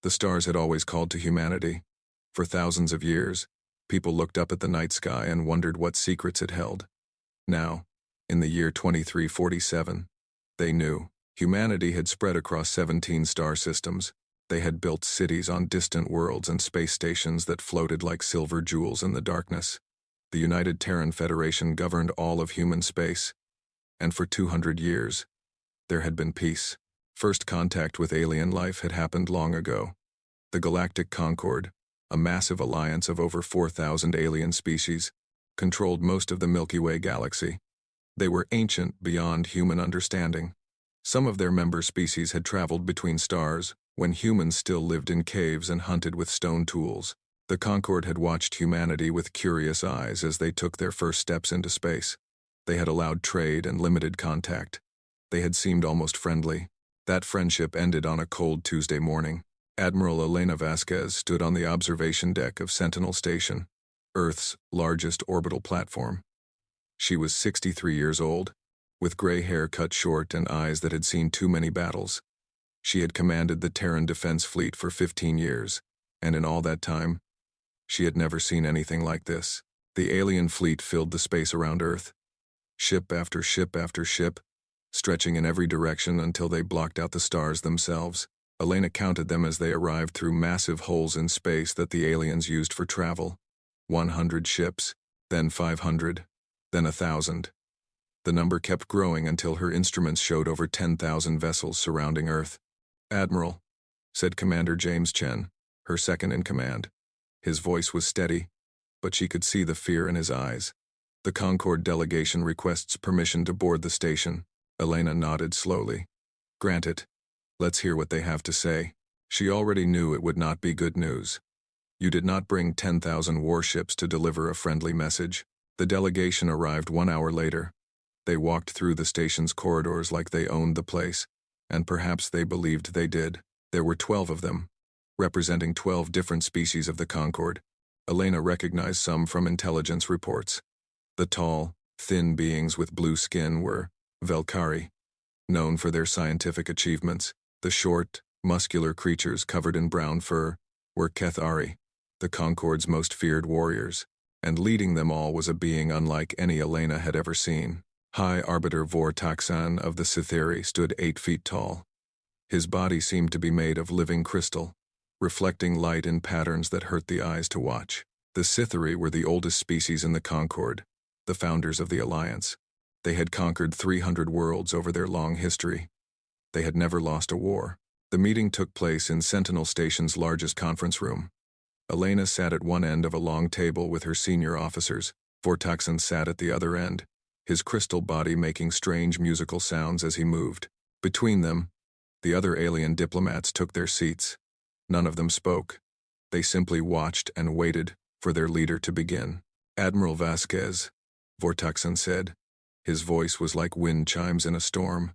The stars had always called to humanity. For thousands of years, people looked up at the night sky and wondered what secrets it held. Now, in the year 2347, they knew. Humanity had spread across 17 star systems. They had built cities on distant worlds and space stations that floated like silver jewels in the darkness. The United Terran Federation governed all of human space, and for 200 years, there had been peace. First contact with alien life had happened long ago. The Galactic Concord, a massive alliance of over 4,000 alien species, controlled most of the Milky Way galaxy. They were ancient beyond human understanding. Some of their member species had traveled between stars when humans still lived in caves and hunted with stone tools. The Concord had watched humanity with curious eyes as they took their first steps into space. They had allowed trade and limited contact. They had seemed almost friendly. That friendship ended on a cold Tuesday morning. Admiral Elena Vasquez stood on the observation deck of Sentinel Station, Earth's largest orbital platform. She was 63 years old, with gray hair cut short and eyes that had seen too many battles. She had commanded the Terran Defense Fleet for 15 years, and in all that time, she had never seen anything like this. The alien fleet filled the space around Earth. Ship after ship after ship, stretching in every direction until they blocked out the stars themselves. Elena counted them as they arrived through massive holes in space that the aliens used for travel. 100 ships, then 500, then 1,000. The number kept growing until her instruments showed over 10,000 vessels surrounding Earth. "Admiral," said Commander James Chen, her second in command. His voice was steady, but she could see the fear in his eyes. "The Concord delegation requests permission to board the station." Elena nodded slowly. "Granted. Let's hear what they have to say." She already knew it would not be good news. You did not bring 10,000 warships to deliver a friendly message. The delegation arrived 1 hour later. They walked through the station's corridors like they owned the place, and perhaps they believed they did. There were 12 of them, representing 12 different species of the Concord. Elena recognized some from intelligence reports. The tall, thin beings with blue skin were Velkari, known for their scientific achievements. The short, muscular creatures covered in brown fur were Kethari, the Concord's most feared warriors, and leading them all was a being unlike any Elena had ever seen. High Arbiter Vortaxan of the Cytheri stood 8 feet tall. His body seemed to be made of living crystal, reflecting light in patterns that hurt the eyes to watch. The Cytheri were the oldest species in the Concord, the founders of the Alliance. They had conquered 300 worlds over their long history. They had never lost a war. The meeting took place in Sentinel Station's largest conference room. Elena sat at one end of a long table with her senior officers. Vortaxan sat at the other end, his crystal body making strange musical sounds as he moved. Between them, the other alien diplomats took their seats. None of them spoke. They simply watched and waited for their leader to begin. "Admiral Vasquez," Vortaxan said. His voice was like wind chimes in a storm.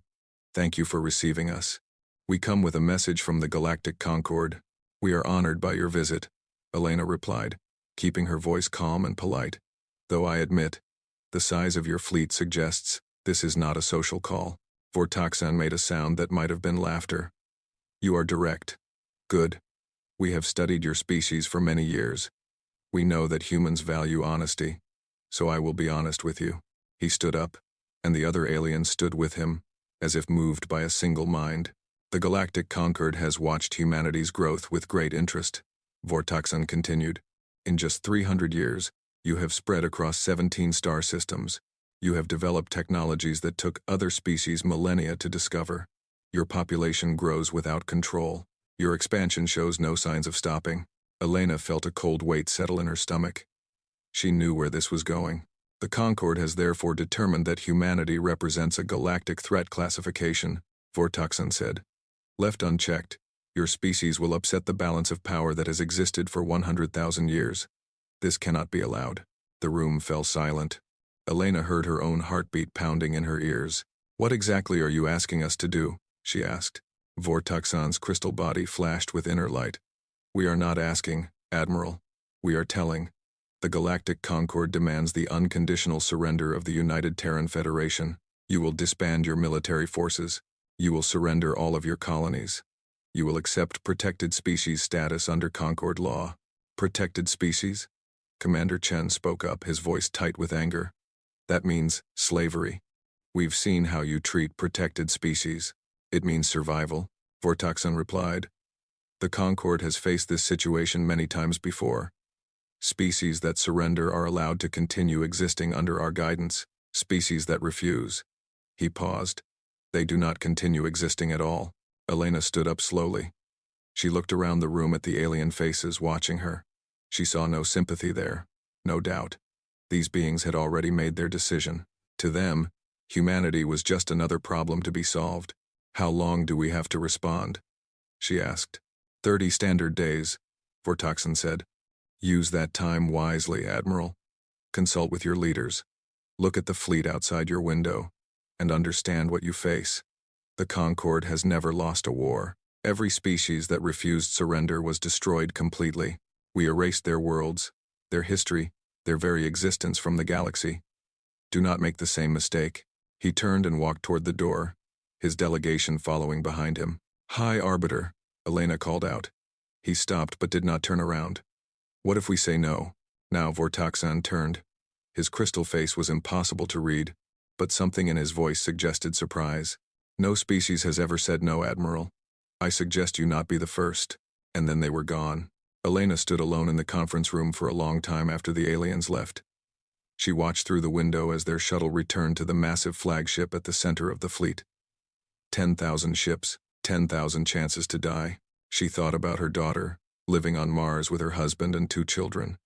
"Thank you for receiving us. We come with a message from the Galactic Concord. We are honored by your visit," Elena replied, keeping her voice calm and polite. "Though I admit, the size of your fleet suggests this is not a social call." Vortaxan made a sound that might have been laughter. "You are direct. Good. We have studied your species for many years. We know that humans value honesty, so I will be honest with you." He stood up, and the other aliens stood with him, as if moved by a single mind. "The Galactic Concord has watched humanity's growth with great interest," Vortaxan continued. "In just 300 years, you have spread across 17 star systems. You have developed technologies that took other species millennia to discover. Your population grows without control. Your expansion shows no signs of stopping." Elena felt a cold weight settle in her stomach. She knew where this was going. "The Concord has therefore determined that humanity represents a galactic threat classification," Vortaxan said. "Left unchecked, your species will upset the balance of power that has existed for 100,000 years. This cannot be allowed." The room fell silent. Elena heard her own heartbeat pounding in her ears. "What exactly are you asking us to do?" she asked. Vortaxan's crystal body flashed with inner light. "We are not asking, Admiral. We are telling. The Galactic Concord demands the unconditional surrender of the United Terran Federation. You will disband your military forces. You will surrender all of your colonies. You will accept protected species status under Concord law. Protected species? Commander Chen spoke up, his voice tight with anger. That means slavery. We've seen how you treat protected species. It means survival, Vortoxan replied. The Concord has faced this situation many times before. Species that surrender are allowed to continue existing under our guidance. Species that refuse. He paused. They do not continue existing at all. Elena stood up slowly. She looked around the room at the alien faces watching her. She saw no sympathy there, no doubt. These beings had already made their decision. To them, humanity was just another problem to be solved. How long do we have to respond? She asked. 30 standard days, Vortoxan said. Use that time wisely, Admiral. Consult with your leaders. Look at the fleet outside your window, and understand what you face. The Concord has never lost a war. Every species that refused surrender was destroyed completely. We erased their worlds, their history, their very existence from the galaxy. Do not make the same mistake. He turned and walked toward the door, his delegation following behind him. High Arbiter, Elena called out. He stopped but did not turn around. What if we say no? Now Vortoxan turned. His crystal face was impossible to read, but something in his voice suggested surprise. No species has ever said no, Admiral. I suggest you not be the first. And then they were gone. Elena stood alone in the conference room for a long time after the aliens left. She watched through the window as their shuttle returned to the massive flagship at the center of the fleet. 10,000 ships, 10,000 chances to die. She thought about her daughter, living on Mars with her husband and 2 children.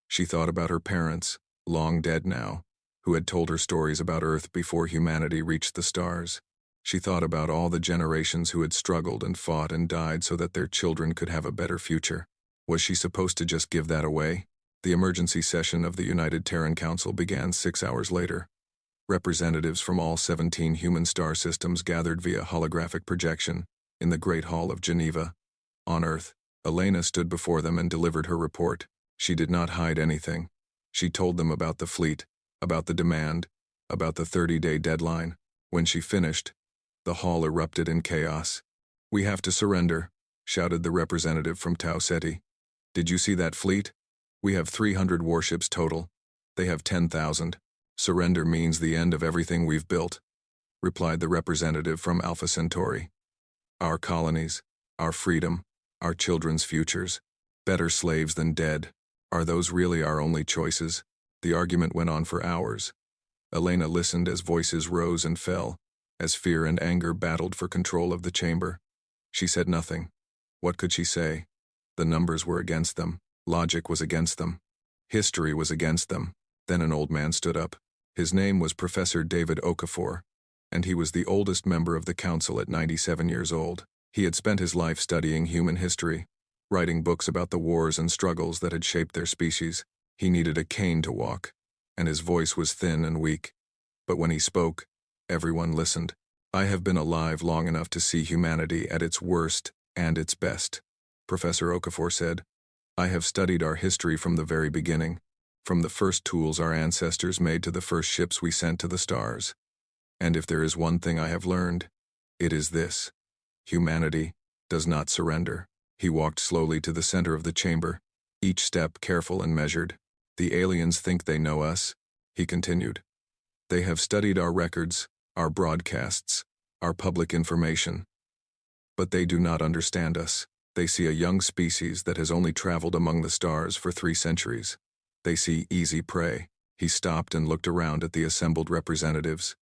She thought about her parents, long dead now, who had told her stories about Earth before humanity reached the stars. She thought about all the generations who had struggled and fought and died so that their children could have a better future. Was she supposed to just give that away? The emergency session of the United Terran Council began 6 hours later. Representatives from all 17 human star systems gathered via holographic projection in the Great Hall of Geneva. On Earth, Elena stood before them and delivered her report. She did not hide anything. She told them about the fleet, about the demand, about the 30-day deadline. When she finished, the hall erupted in chaos. We have to surrender, shouted the representative from Tau Ceti. Did you see that fleet? We have 300 warships total. They have 10,000. Surrender means the end of everything we've built, replied the representative from Alpha Centauri. Our colonies, our freedom, our children's futures. Better slaves than dead. Are those really our only choices? The argument went on for hours. Elena listened as voices rose and fell, as fear and anger battled for control of the chamber. She said nothing. What could she say? The numbers were against them. Logic was against them. History was against them. Then an old man stood up. His name was Professor David Okafor, and he was the oldest member of the council at 97 years old. He had spent his life studying human history, writing books about the wars and struggles that had shaped their species. He needed a cane to walk, and his voice was thin and weak. But when he spoke, everyone listened. I have been alive long enough to see humanity at its worst and its best, Professor Okafor said. I have studied our history from the very beginning, from the first tools our ancestors made to the first ships we sent to the stars. And if there is one thing I have learned, it is this. Humanity does not surrender. He walked slowly to the center of the chamber, each step careful and measured. The aliens think they know us, he continued. They have studied our records, our broadcasts, our public information. But they do not understand us. They see a young species that has only traveled among the stars for 3 centuries. They see easy prey. He stopped and looked around at the assembled representatives.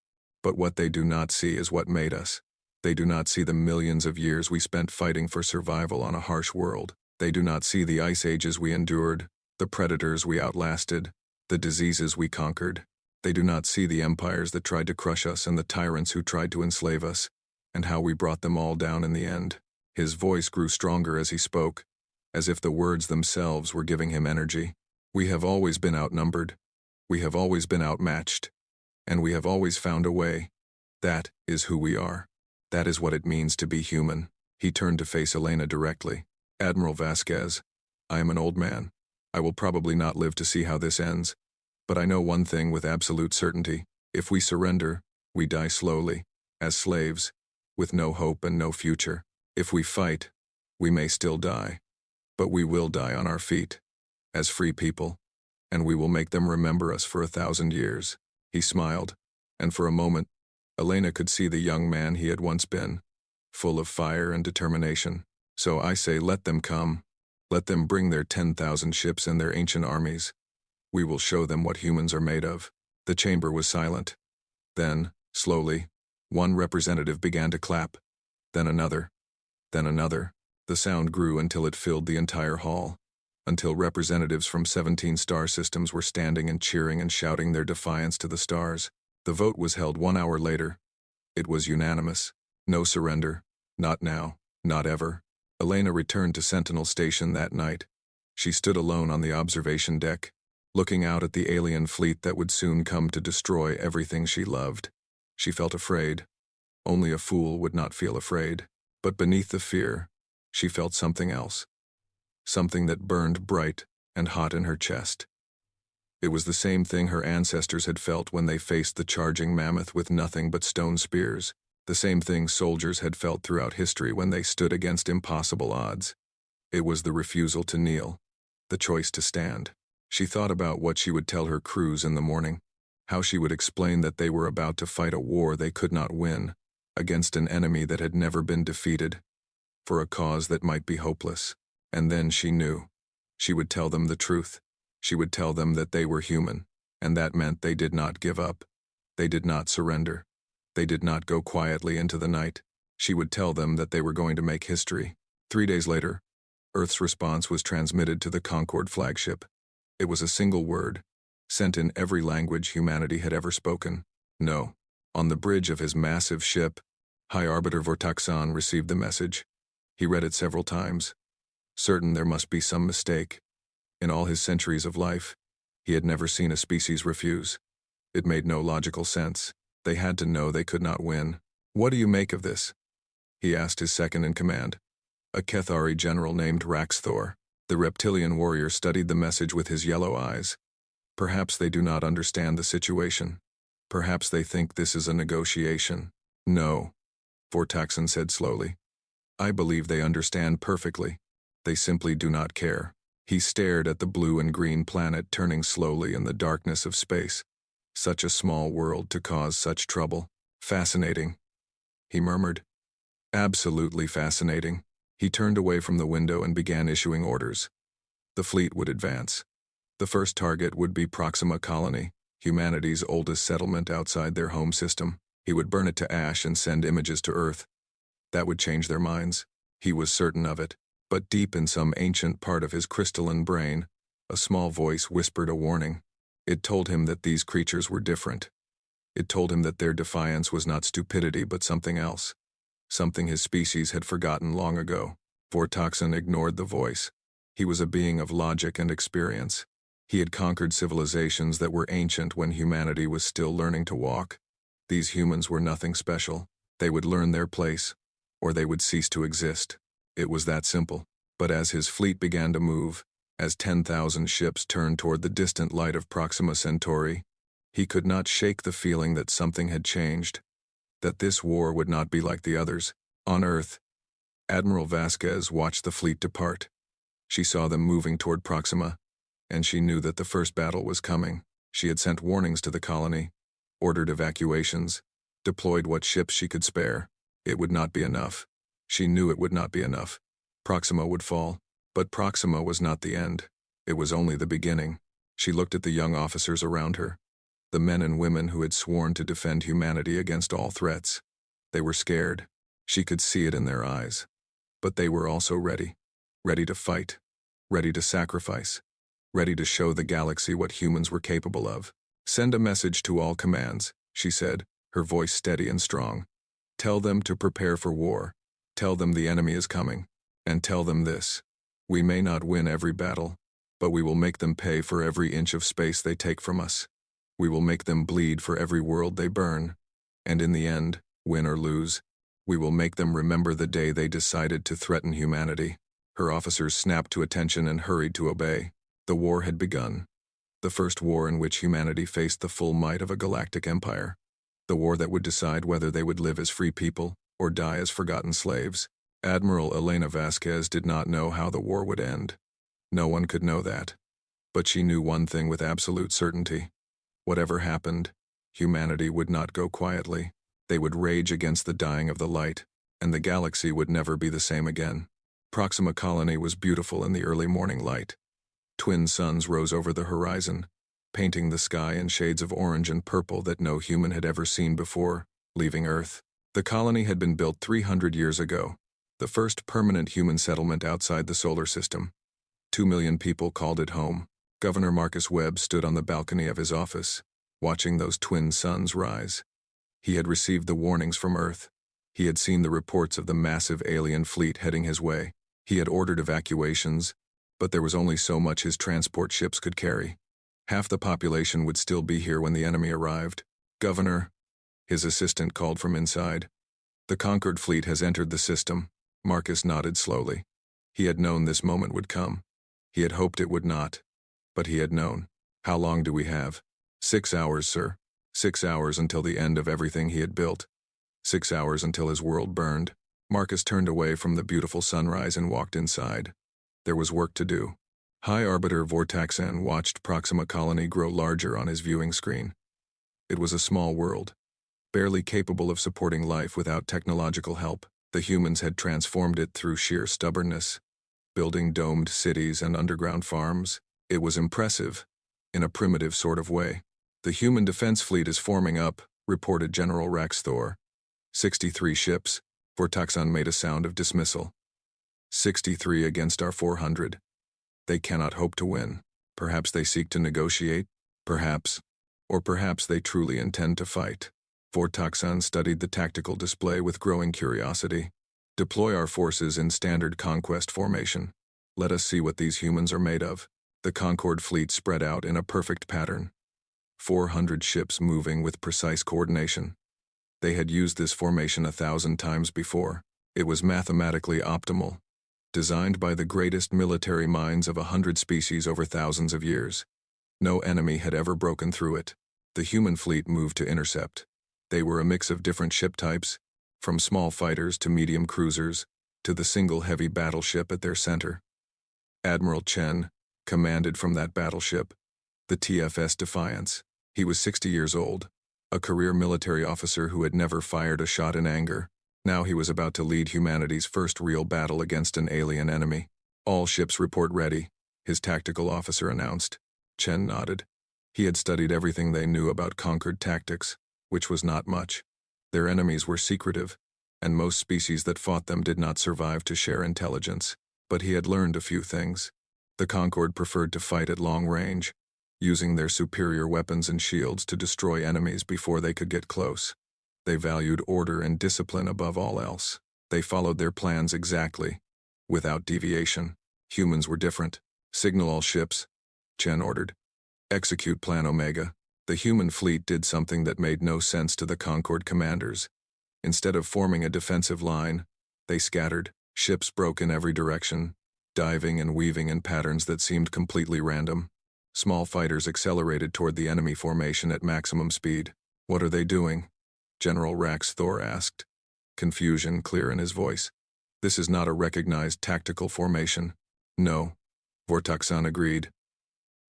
But what they do not see is what made us. They do not see the millions of years we spent fighting for survival on a harsh world. They do not see the ice ages we endured, the predators we outlasted, the diseases we conquered. They do not see the empires that tried to crush us and the tyrants who tried to enslave us, and how we brought them all down in the end. His voice grew stronger as he spoke, as if the words themselves were giving him energy. We have always been outnumbered. We have always been outmatched. And we have always found a way. That is who we are. That is what it means to be human. He turned to face Elena directly. Admiral Vasquez, I am an old man. I will probably not live to see how this ends. But I know one thing with absolute certainty. If we surrender, we die slowly, as slaves, with no hope and no future. If we fight, We may still die, but we will die on our feet, as free people, and we will make them remember us for 1,000 years." He smiled, and for a moment, Elena could see the young man he had once been, full of fire and determination. "So I say, let them come. Let them bring their 10,000 ships and their ancient armies. We will show them what humans are made of." The chamber was silent. Then, slowly, one representative began to clap. Then another. Then another. The sound grew until it filled the entire hall, until representatives from 17 star systems were standing and cheering and shouting their defiance to the stars. The vote was held 1 hour later. It was unanimous. No surrender. Not now. Not ever. Elena returned to Sentinel Station that night. She stood alone on the observation deck, looking out at the alien fleet that would soon come to destroy everything she loved. She felt afraid. Only a fool would not feel afraid. But beneath the fear, she felt something else. Something that burned bright and hot in her chest. It was the same thing her ancestors had felt when they faced the charging mammoth with nothing but stone spears. The same thing soldiers had felt throughout history when they stood against impossible odds. It was the refusal to kneel, the choice to stand. She thought about what she would tell her crews in the morning, how she would explain that they were about to fight a war they could not win, against an enemy that had never been defeated, for a cause that might be hopeless. And then she knew. She would tell them the truth. She would tell them that they were human, and that meant they did not give up. They did not surrender. They did not go quietly into the night. She would tell them that they were going to make history. 3 days later, Earth's response was transmitted to the Concorde flagship. It was a single word, sent in every language humanity had ever spoken. No. On the bridge of his massive ship, High Arbiter Vortaxan received the message. He read it several times, certain there must be some mistake. In all his centuries of life, he had never seen a species refuse. It made no logical sense. They had to know they could not win. "What do you make of this?" he asked his second-in-command, a Kethari general named Raxthor. The reptilian warrior studied the message with his yellow eyes. "Perhaps they do not understand the situation. Perhaps they think this is a negotiation." "No," Vortaxan said slowly. "I believe they understand perfectly. They simply do not care." He stared at the blue and green planet turning slowly in the darkness of space. Such a small world to cause such trouble. "Fascinating," he murmured. "Absolutely fascinating." He turned away from the window and began issuing orders. The fleet would advance. The first target would be Proxima Colony, humanity's oldest settlement outside their home system. He would burn it to ash and send images to Earth. That would change their minds. He was certain of it. But deep in some ancient part of his crystalline brain, a small voice whispered a warning. It told him that these creatures were different. It told him that their defiance was not stupidity but something else. Something his species had forgotten long ago. Vortaxan ignored the voice. He was a being of logic and experience. He had conquered civilizations that were ancient when humanity was still learning to walk. These humans were nothing special. They would learn their place, or they would cease to exist. It was that simple. But as his fleet began to move, as 10,000 ships turned toward the distant light of Proxima Centauri, he could not shake the feeling that something had changed, that this war would not be like the others. On Earth, Admiral Vasquez watched the fleet depart. She saw them moving toward Proxima, and she knew that the first battle was coming. She had sent warnings to the colony, ordered evacuations, deployed what ships she could spare. It would not be enough. She knew it would not be enough. Proxima would fall. But Proxima was not the end. It was only the beginning. She looked at the young officers around her, the men and women who had sworn to defend humanity against all threats. They were scared. She could see it in their eyes. But they were also ready. Ready to fight. Ready to sacrifice. Ready to show the galaxy what humans were capable of. "Send a message to all commands," she said, her voice steady and strong. "Tell them to prepare for war. Tell them the enemy is coming. And tell them this. We may not win every battle, but we will make them pay for every inch of space they take from us. We will make them bleed for every world they burn. And in the end, win or lose, we will make them remember the day they decided to threaten humanity." Her officers snapped to attention and hurried to obey. The war had begun. The first war in which humanity faced the full might of a galactic empire. The war that would decide whether they would live as free people or die as forgotten slaves. Admiral Elena Vasquez did not know how the war would end. No one could know that. But she knew one thing with absolute certainty. Whatever happened, humanity would not go quietly. They would rage against the dying of the light, and the galaxy would never be the same again. Proxima Colony was beautiful in the early morning light. Twin suns rose over the horizon, painting the sky in shades of orange and purple that no human had ever seen before, leaving Earth. The colony had been built 300 years ago, the first permanent human settlement outside the solar system. 2 million people called it home. Governor Marcus Webb stood on the balcony of his office, watching those twin suns rise. He had received the warnings from Earth. He had seen the reports of the massive alien fleet heading his way. He had ordered evacuations, but there was only so much his transport ships could carry. Half the population would still be here when the enemy arrived. "Governor," his assistant called from inside. "The conquered fleet has entered the system." Marcus nodded slowly. He had known this moment would come. He had hoped it would not, but he had known. "How long do we have?" 6 hours, sir. 6 hours until the end of everything he had built. 6 hours until his world burned. Marcus turned away from the beautiful sunrise and walked inside. There was work to do. High Arbiter Vortaxan watched Proxima Colony grow larger on his viewing screen. It was a small world, barely capable of supporting life without technological help. The humans had transformed it through sheer stubbornness, building domed cities and underground farms. It was impressive, in a primitive sort of way. "The human defense fleet is forming up," reported General Rax Thor. 63 ships. Vortaxan made a sound of dismissal. 63 against our 400. They cannot hope to win. Perhaps they seek to negotiate. Perhaps. Or perhaps they truly intend to fight. Vortaxan studied the tactical display with growing curiosity. "Deploy our forces in standard conquest formation. Let us see what these humans are made of." The Concorde fleet spread out in a perfect pattern. 400 ships moving with precise coordination. They had used this formation 1,000 times before. It was mathematically optimal, designed by the greatest military minds of 100 species over thousands of years. No enemy had ever broken through it. The human fleet moved to intercept. They were a mix of different ship types, from small fighters to medium cruisers, to the single heavy battleship at their center. Admiral Chen commanded from that battleship, the TFS Defiance. He was 60 years old, a career military officer who had never fired a shot in anger. Now he was about to lead humanity's first real battle against an alien enemy. "All ships report ready," his tactical officer announced. Chen nodded. He had studied everything they knew about conquered tactics, which was not much. Their enemies were secretive, and most species that fought them did not survive to share intelligence. But he had learned a few things. The Concorde preferred to fight at long range, using their superior weapons and shields to destroy enemies before they could get close. They valued order and discipline above all else. They followed their plans exactly, without deviation. Humans were different. "Signal all ships," Chen ordered. "Execute Plan Omega." The human fleet did something that made no sense to the Concorde commanders. Instead of forming a defensive line, they scattered. Ships broke in every direction, diving and weaving in patterns that seemed completely random. Small fighters accelerated toward the enemy formation at maximum speed. "What are they doing?" General Rax Thor asked, confusion clear in his voice. "This is not a recognized tactical formation." "No," Vortaxan agreed.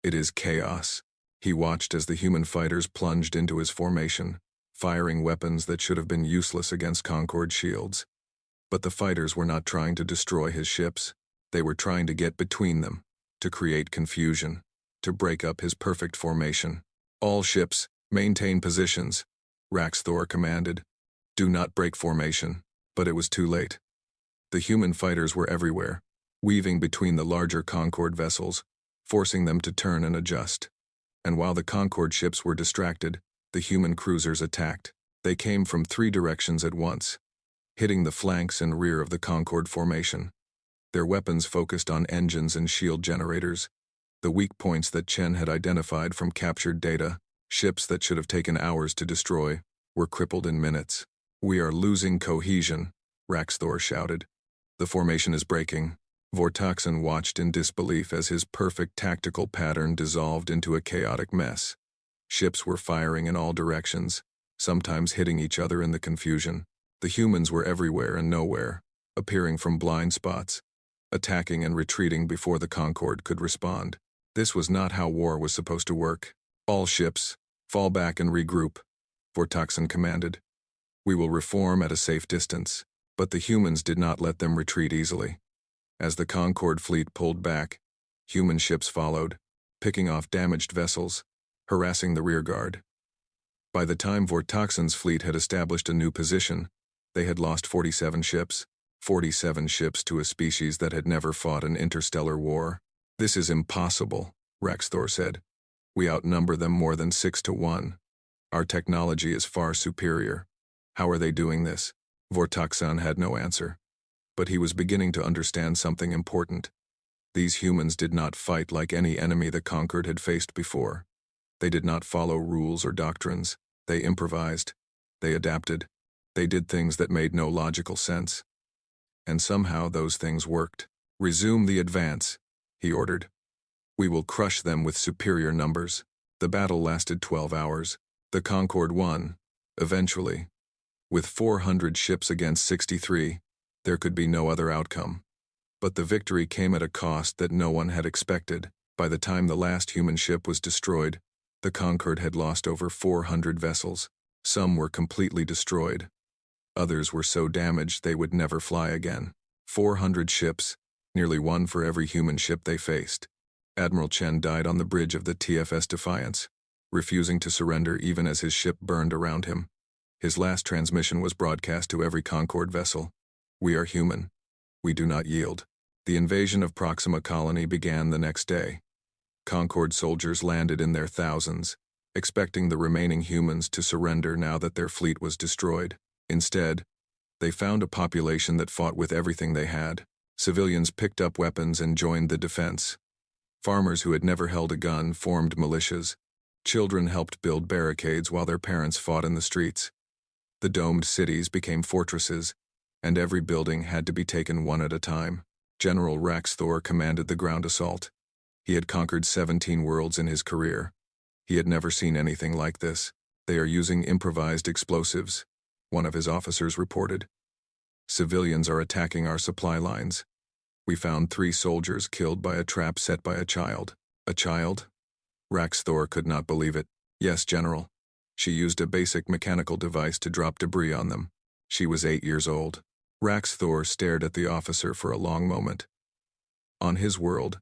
"It is chaos." He watched as the human fighters plunged into his formation, firing weapons that should have been useless against Concorde shields. But the fighters were not trying to destroy his ships. They were trying to get between them, to create confusion, to break up his perfect formation. "All ships, maintain positions," Rax Thor commanded. "Do not break formation." But it was too late. The human fighters were everywhere, weaving between the larger Concorde vessels, forcing them to turn and adjust. And while the Concorde ships were distracted, the human cruisers attacked. They came from 3 directions at once, hitting the flanks and rear of the Concorde formation. Their weapons focused on engines and shield generators, the weak points that Chen had identified from captured data. Ships that should have taken hours to destroy were crippled in minutes. "We are losing cohesion," Rax Thor shouted. "The formation is breaking." Vortaxan watched in disbelief as his perfect tactical pattern dissolved into a chaotic mess. Ships were firing in all directions, sometimes hitting each other in the confusion. The humans were everywhere and nowhere, appearing from blind spots, attacking and retreating before the Concorde could respond. This was not how war was supposed to work. All ships, fall back and regroup, Vortoxan commanded. We will reform at a safe distance. But the humans did not let them retreat easily. As the Concorde fleet pulled back, human ships followed, picking off damaged vessels, harassing the rearguard. By the time Vortoxan's fleet had established a new position, they had lost 47 ships. 47 ships to a species that had never fought an interstellar war. This is impossible, Raxthor said. We outnumber them more than 6 to 1. Our technology is far superior. How are they doing this? Vortoxan had no answer. But he was beginning to understand something important. These humans did not fight like any enemy the Conquered had faced before. They did not follow rules or doctrines. They improvised. They adapted. They did things that made no logical sense. And somehow those things worked. Resume the advance, he ordered. We will crush them with superior numbers. The battle lasted 12 hours. The Concorde won, eventually. With 400 ships against 63, there could be no other outcome. But the victory came at a cost that no one had expected. By the time the last human ship was destroyed, the Concorde had lost over 400 vessels. Some were completely destroyed. Others were so damaged they would never fly again. 400 ships, nearly one for every human ship they faced. Admiral Chen died on the bridge of the TFS Defiance, refusing to surrender even as his ship burned around him. His last transmission was broadcast to every Concorde vessel. We are human. We do not yield. The invasion of Proxima Colony began the next day. Concorde soldiers landed in their thousands, expecting the remaining humans to surrender now that their fleet was destroyed. Instead, they found a population that fought with everything they had. Civilians picked up weapons and joined the defense. Farmers who had never held a gun formed militias. Children helped build barricades while their parents fought in the streets. The domed cities became fortresses, and every building had to be taken one at a time. General Raxthor commanded the ground assault. He had conquered 17 worlds in his career. He had never seen anything like this. They are using improvised explosives, one of his officers reported. Civilians are attacking our supply lines. We found 3 soldiers killed by a trap set by a child. A child? Raxthor could not believe it. Yes, General. She used a basic mechanical device to drop debris on them. She was 8 years old. Raxthor stared at the officer for a long moment. On his world,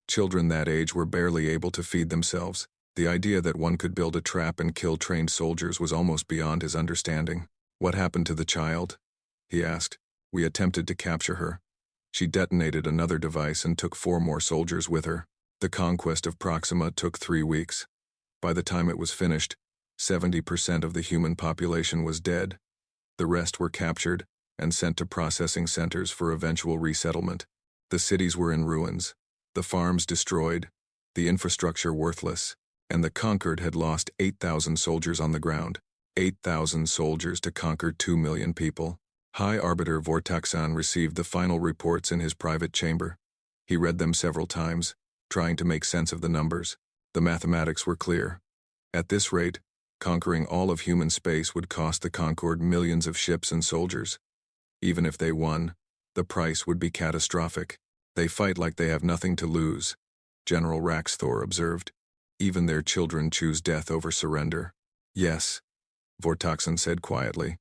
children that age were barely able to feed themselves. The idea that one could build a trap and kill trained soldiers was almost beyond his understanding. What happened to the child? He asked. We attempted to capture her. She detonated another device and took 4 more soldiers with her. The conquest of Proxima took 3 weeks. By the time it was finished, 70% of the human population was dead. The rest were captured and sent to processing centers for eventual resettlement. The cities were in ruins, the farms destroyed, the infrastructure worthless, and the Conquered had lost 8,000 soldiers on the ground. 8,000 soldiers to conquer 2 million people. High Arbiter Vortoxan received the final reports in his private chamber. He read them several times, trying to make sense of the numbers. The mathematics were clear. At this rate, conquering all of human space would cost the Concorde millions of ships and soldiers. Even if they won, the price would be catastrophic. They fight like they have nothing to lose, General Raxthor observed. Even their children choose death over surrender. Yes, Vortoxan said quietly.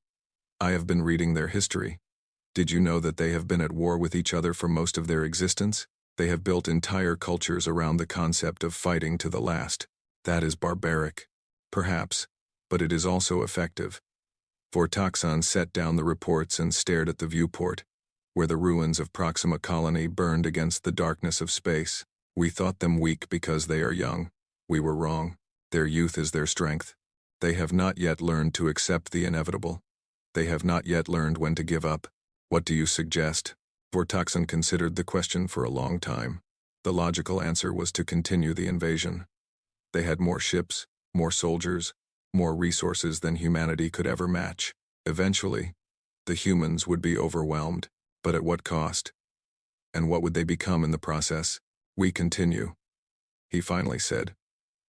I have been reading their history. Did you know that they have been at war with each other for most of their existence? They have built entire cultures around the concept of fighting to the last. That is barbaric. Perhaps, but it is also effective. Vortoxan set down the reports and stared at the viewport, where the ruins of Proxima Colony burned against the darkness of space. We thought them weak because they are young. We were wrong. Their youth is their strength. They have not yet learned to accept the inevitable. They have not yet learned when to give up. What do you suggest? Vortoxan considered the question for a long time. The logical answer was to continue the invasion. They had more ships, more soldiers, more resources than humanity could ever match. Eventually, the humans would be overwhelmed, but at what cost? And what would they become in the process? We continue, he finally said.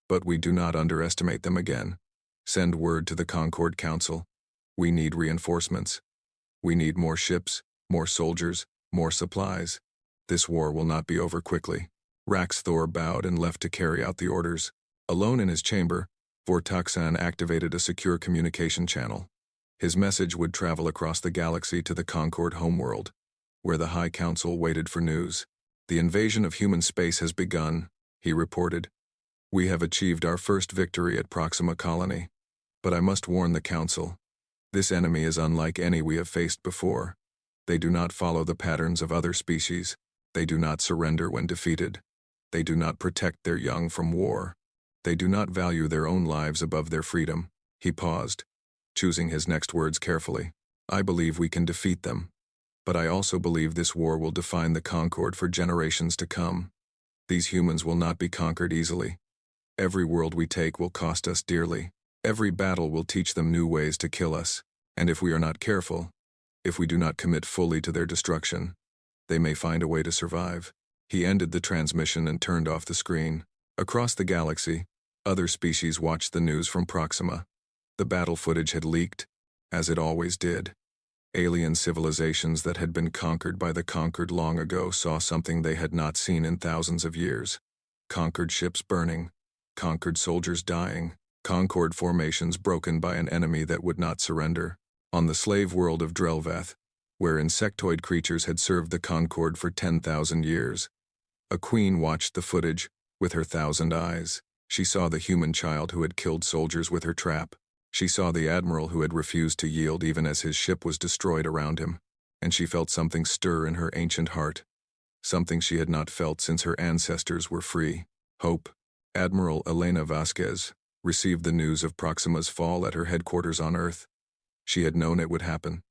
But we do not underestimate them again. Send word to the Concorde Council. We need reinforcements. We need more ships, more soldiers, more supplies. This war will not be over quickly. Raxthor bowed and left to carry out the orders. Alone in his chamber, Vortaxan activated a secure communication channel. His message would travel across the galaxy to the Concord homeworld, where the High Council waited for news. The invasion of human space has begun, he reported. We have achieved our first victory at Proxima Colony. But I must warn the Council. This enemy is unlike any we have faced before. They do not follow the patterns of other species. They do not surrender when defeated. They do not protect their young from war. They do not value their own lives above their freedom. He paused, choosing his next words carefully. I believe we can defeat them. But I also believe this war will define the Concord for generations to come. These humans will not be conquered easily. Every world we take will cost us dearly. Every battle will teach them new ways to kill us. And if we are not careful, if we do not commit fully to their destruction, they may find a way to survive. He ended the transmission and turned off the screen. Across the galaxy, other species watched the news from Proxima. The battle footage had leaked, as it always did. Alien civilizations that had been conquered by the conquered long ago saw something they had not seen in thousands of years. Conquered ships burning, conquered soldiers dying, Concord formations broken by an enemy that would not surrender. On the slave world of Drelvath, where insectoid creatures had served the Concord for 10,000 years, a queen watched the footage with her 1,000 eyes. She saw the human child who had killed soldiers with her trap. She saw the admiral who had refused to yield even as his ship was destroyed around him, and she felt something stir in her ancient heart, something she had not felt since her ancestors were free. Hope. Admiral Elena Vasquez received the news of Proxima's fall at her headquarters on Earth. She had known it would happen.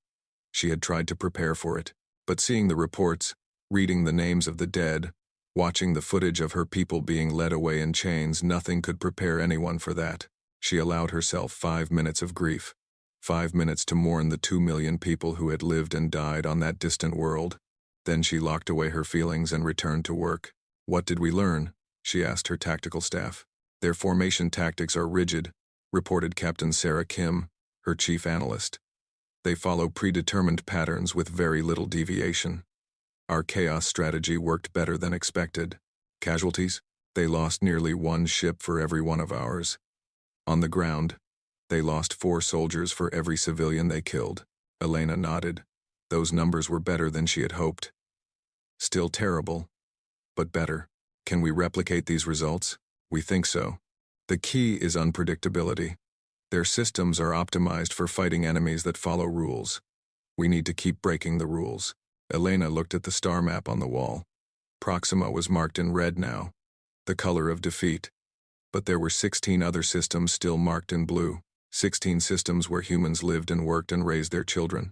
She had tried to prepare for it, but seeing the reports, reading the names of the dead, watching the footage of her people being led away in chains, nothing could prepare anyone for that. She allowed herself 5 minutes of grief, 5 minutes to mourn the 2 million people who had lived and died on that distant world. Then she locked away her feelings and returned to work. What did we learn? She asked her tactical staff. Their formation tactics are rigid, reported Captain Sarah Kim, her chief analyst. They follow predetermined patterns with very little deviation. Our chaos strategy worked better than expected. Casualties? They lost nearly 1 ship for every one of ours. On the ground, they lost 4 soldiers for every civilian they killed. Elena nodded. Those numbers were better than she had hoped. Still terrible, but better. Can we replicate these results? We think so. The key is unpredictability. Their systems are optimized for fighting enemies that follow rules. We need to keep breaking the rules. Elena looked at the star map on the wall. Proxima was marked in red now, the color of defeat. But there were 16 other systems still marked in blue. 16 systems where humans lived and worked and raised their children.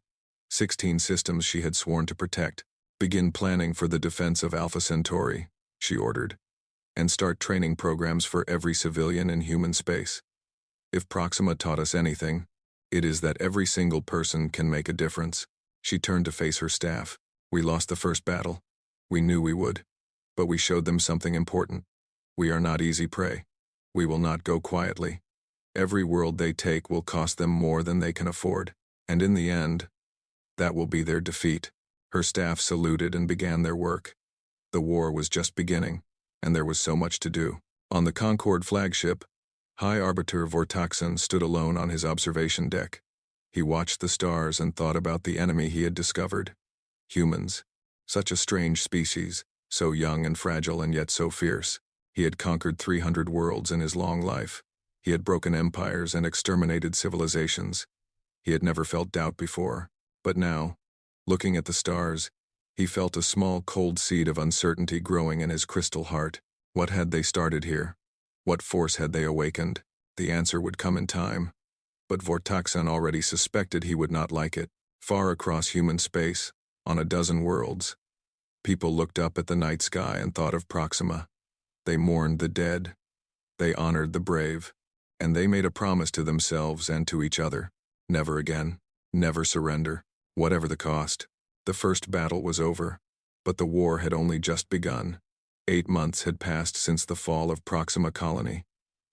16 systems she had sworn to protect. Begin planning for the defense of Alpha Centauri, she ordered, and start training programs for every civilian in human space. If Proxima taught us anything, it is that every single person can make a difference. She turned to face her staff. We lost the first battle. We knew we would. But we showed them something important. We are not easy prey. We will not go quietly. Every world they take will cost them more than they can afford. And in the end, that will be their defeat. Her staff saluted and began their work. The war was just beginning, and there was so much to do. On the Concord flagship, High Arbiter Vortaxan stood alone on his observation deck. He watched the stars and thought about the enemy he had discovered. Humans. Such a strange species, so young and fragile and yet so fierce. He had conquered 300 worlds in his long life. He had broken empires and exterminated civilizations. He had never felt doubt before. But now, looking at the stars, he felt a small cold seed of uncertainty growing in his crystal heart. What had they started here? What force had they awakened? The answer would come in time. But Vortaxan already suspected he would not like it. Far across human space, on a dozen worlds, people looked up at the night sky and thought of Proxima. They mourned the dead. They honored the brave. And they made a promise to themselves and to each other. Never again. Never surrender. Whatever the cost. The first battle was over. But the war had only just begun. 8 months had passed since the fall of Proxima Colony.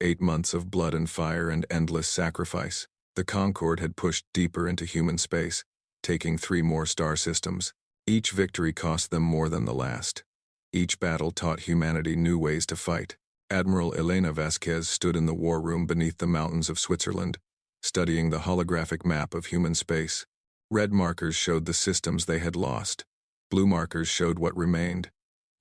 8 months of blood and fire and endless sacrifice. The Concord had pushed deeper into human space, taking 3 more star systems. Each victory cost them more than the last. Each battle taught humanity new ways to fight. Admiral Elena Vasquez stood in the war room beneath the mountains of Switzerland, studying the holographic map of human space. Red markers showed the systems they had lost. Blue markers showed what remained.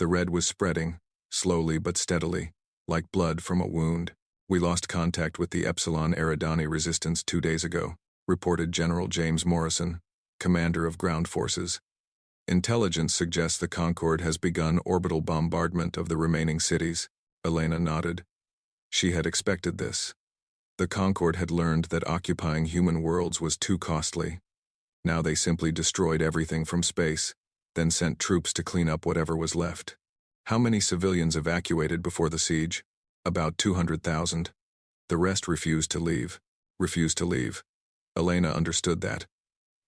The red was spreading, slowly but steadily, like blood from a wound. "We lost contact with the Epsilon Eridani resistance 2 days ago," reported General James Morrison, commander of ground forces. "Intelligence suggests the Concorde has begun orbital bombardment of the remaining cities." Elena nodded. She had expected this. The Concorde had learned that occupying human worlds was too costly. Now they simply destroyed everything from space, then sent troops to clean up whatever was left. How many civilians evacuated before the siege? About 200,000. The rest refused to leave. Elena understood that.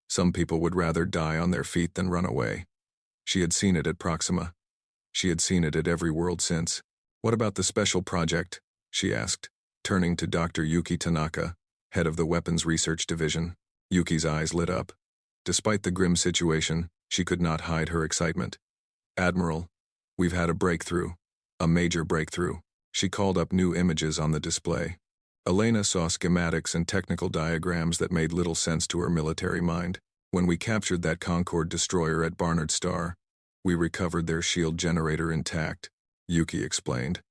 Some people would rather die on their feet than run away. She had seen it at Proxima. She had seen it at every world since. "What about the special project?" she asked, turning to Dr. Yuki Tanaka, head of the Weapons Research Division. Yuki's eyes lit up. Despite the grim situation, she could not hide her excitement. "Admiral, we've had a breakthrough. A major breakthrough." She called up new images on the display. Elena saw schematics and technical diagrams that made little sense to her military mind. "When we captured that Concorde destroyer at Barnard Star, we recovered their shield generator intact," Yuki explained.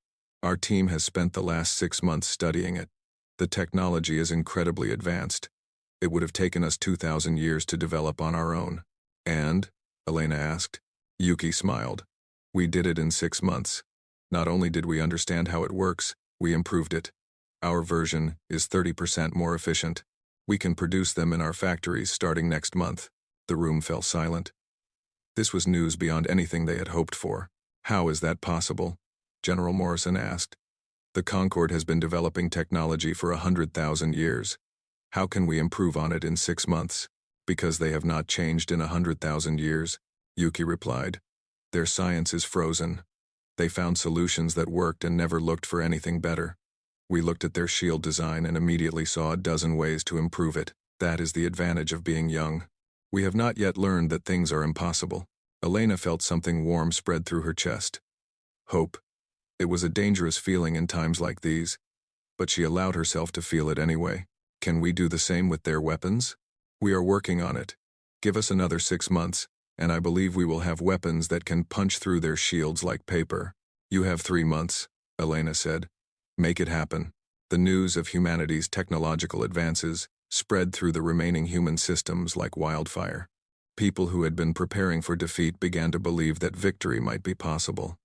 "Our team has spent the last 6 months studying it. The technology is incredibly advanced. It would have taken us 2,000 years to develop on our own." "And?" Elena asked. Yuki smiled. "We did it in 6 months. Not only did we understand how it works, we improved it. Our version is 30% more efficient. We can produce them in our factories starting next month." The room fell silent. This was news beyond anything they had hoped for. "How is that possible?" General Morrison asked. "The Concorde has been developing technology for 100,000 years. How can we improve on it in 6 months?" "Because they have not changed in 100,000 years," Yuki replied. "Their science is frozen. They found solutions that worked and never looked for anything better. We looked at their shield design and immediately saw a dozen ways to improve it. That is the advantage of being young. We have not yet learned that things are impossible." Elena felt something warm spread through her chest. Hope. It was a dangerous feeling in times like these, but she allowed herself to feel it anyway. "Can we do the same with their weapons?" "We are working on it. Give us another 6 months, and I believe we will have weapons that can punch through their shields like paper." "You have 3 months," Elena said. "Make it happen." The news of humanity's technological advances spread through the remaining human systems like wildfire. People who had been preparing for defeat began to believe that victory might be possible.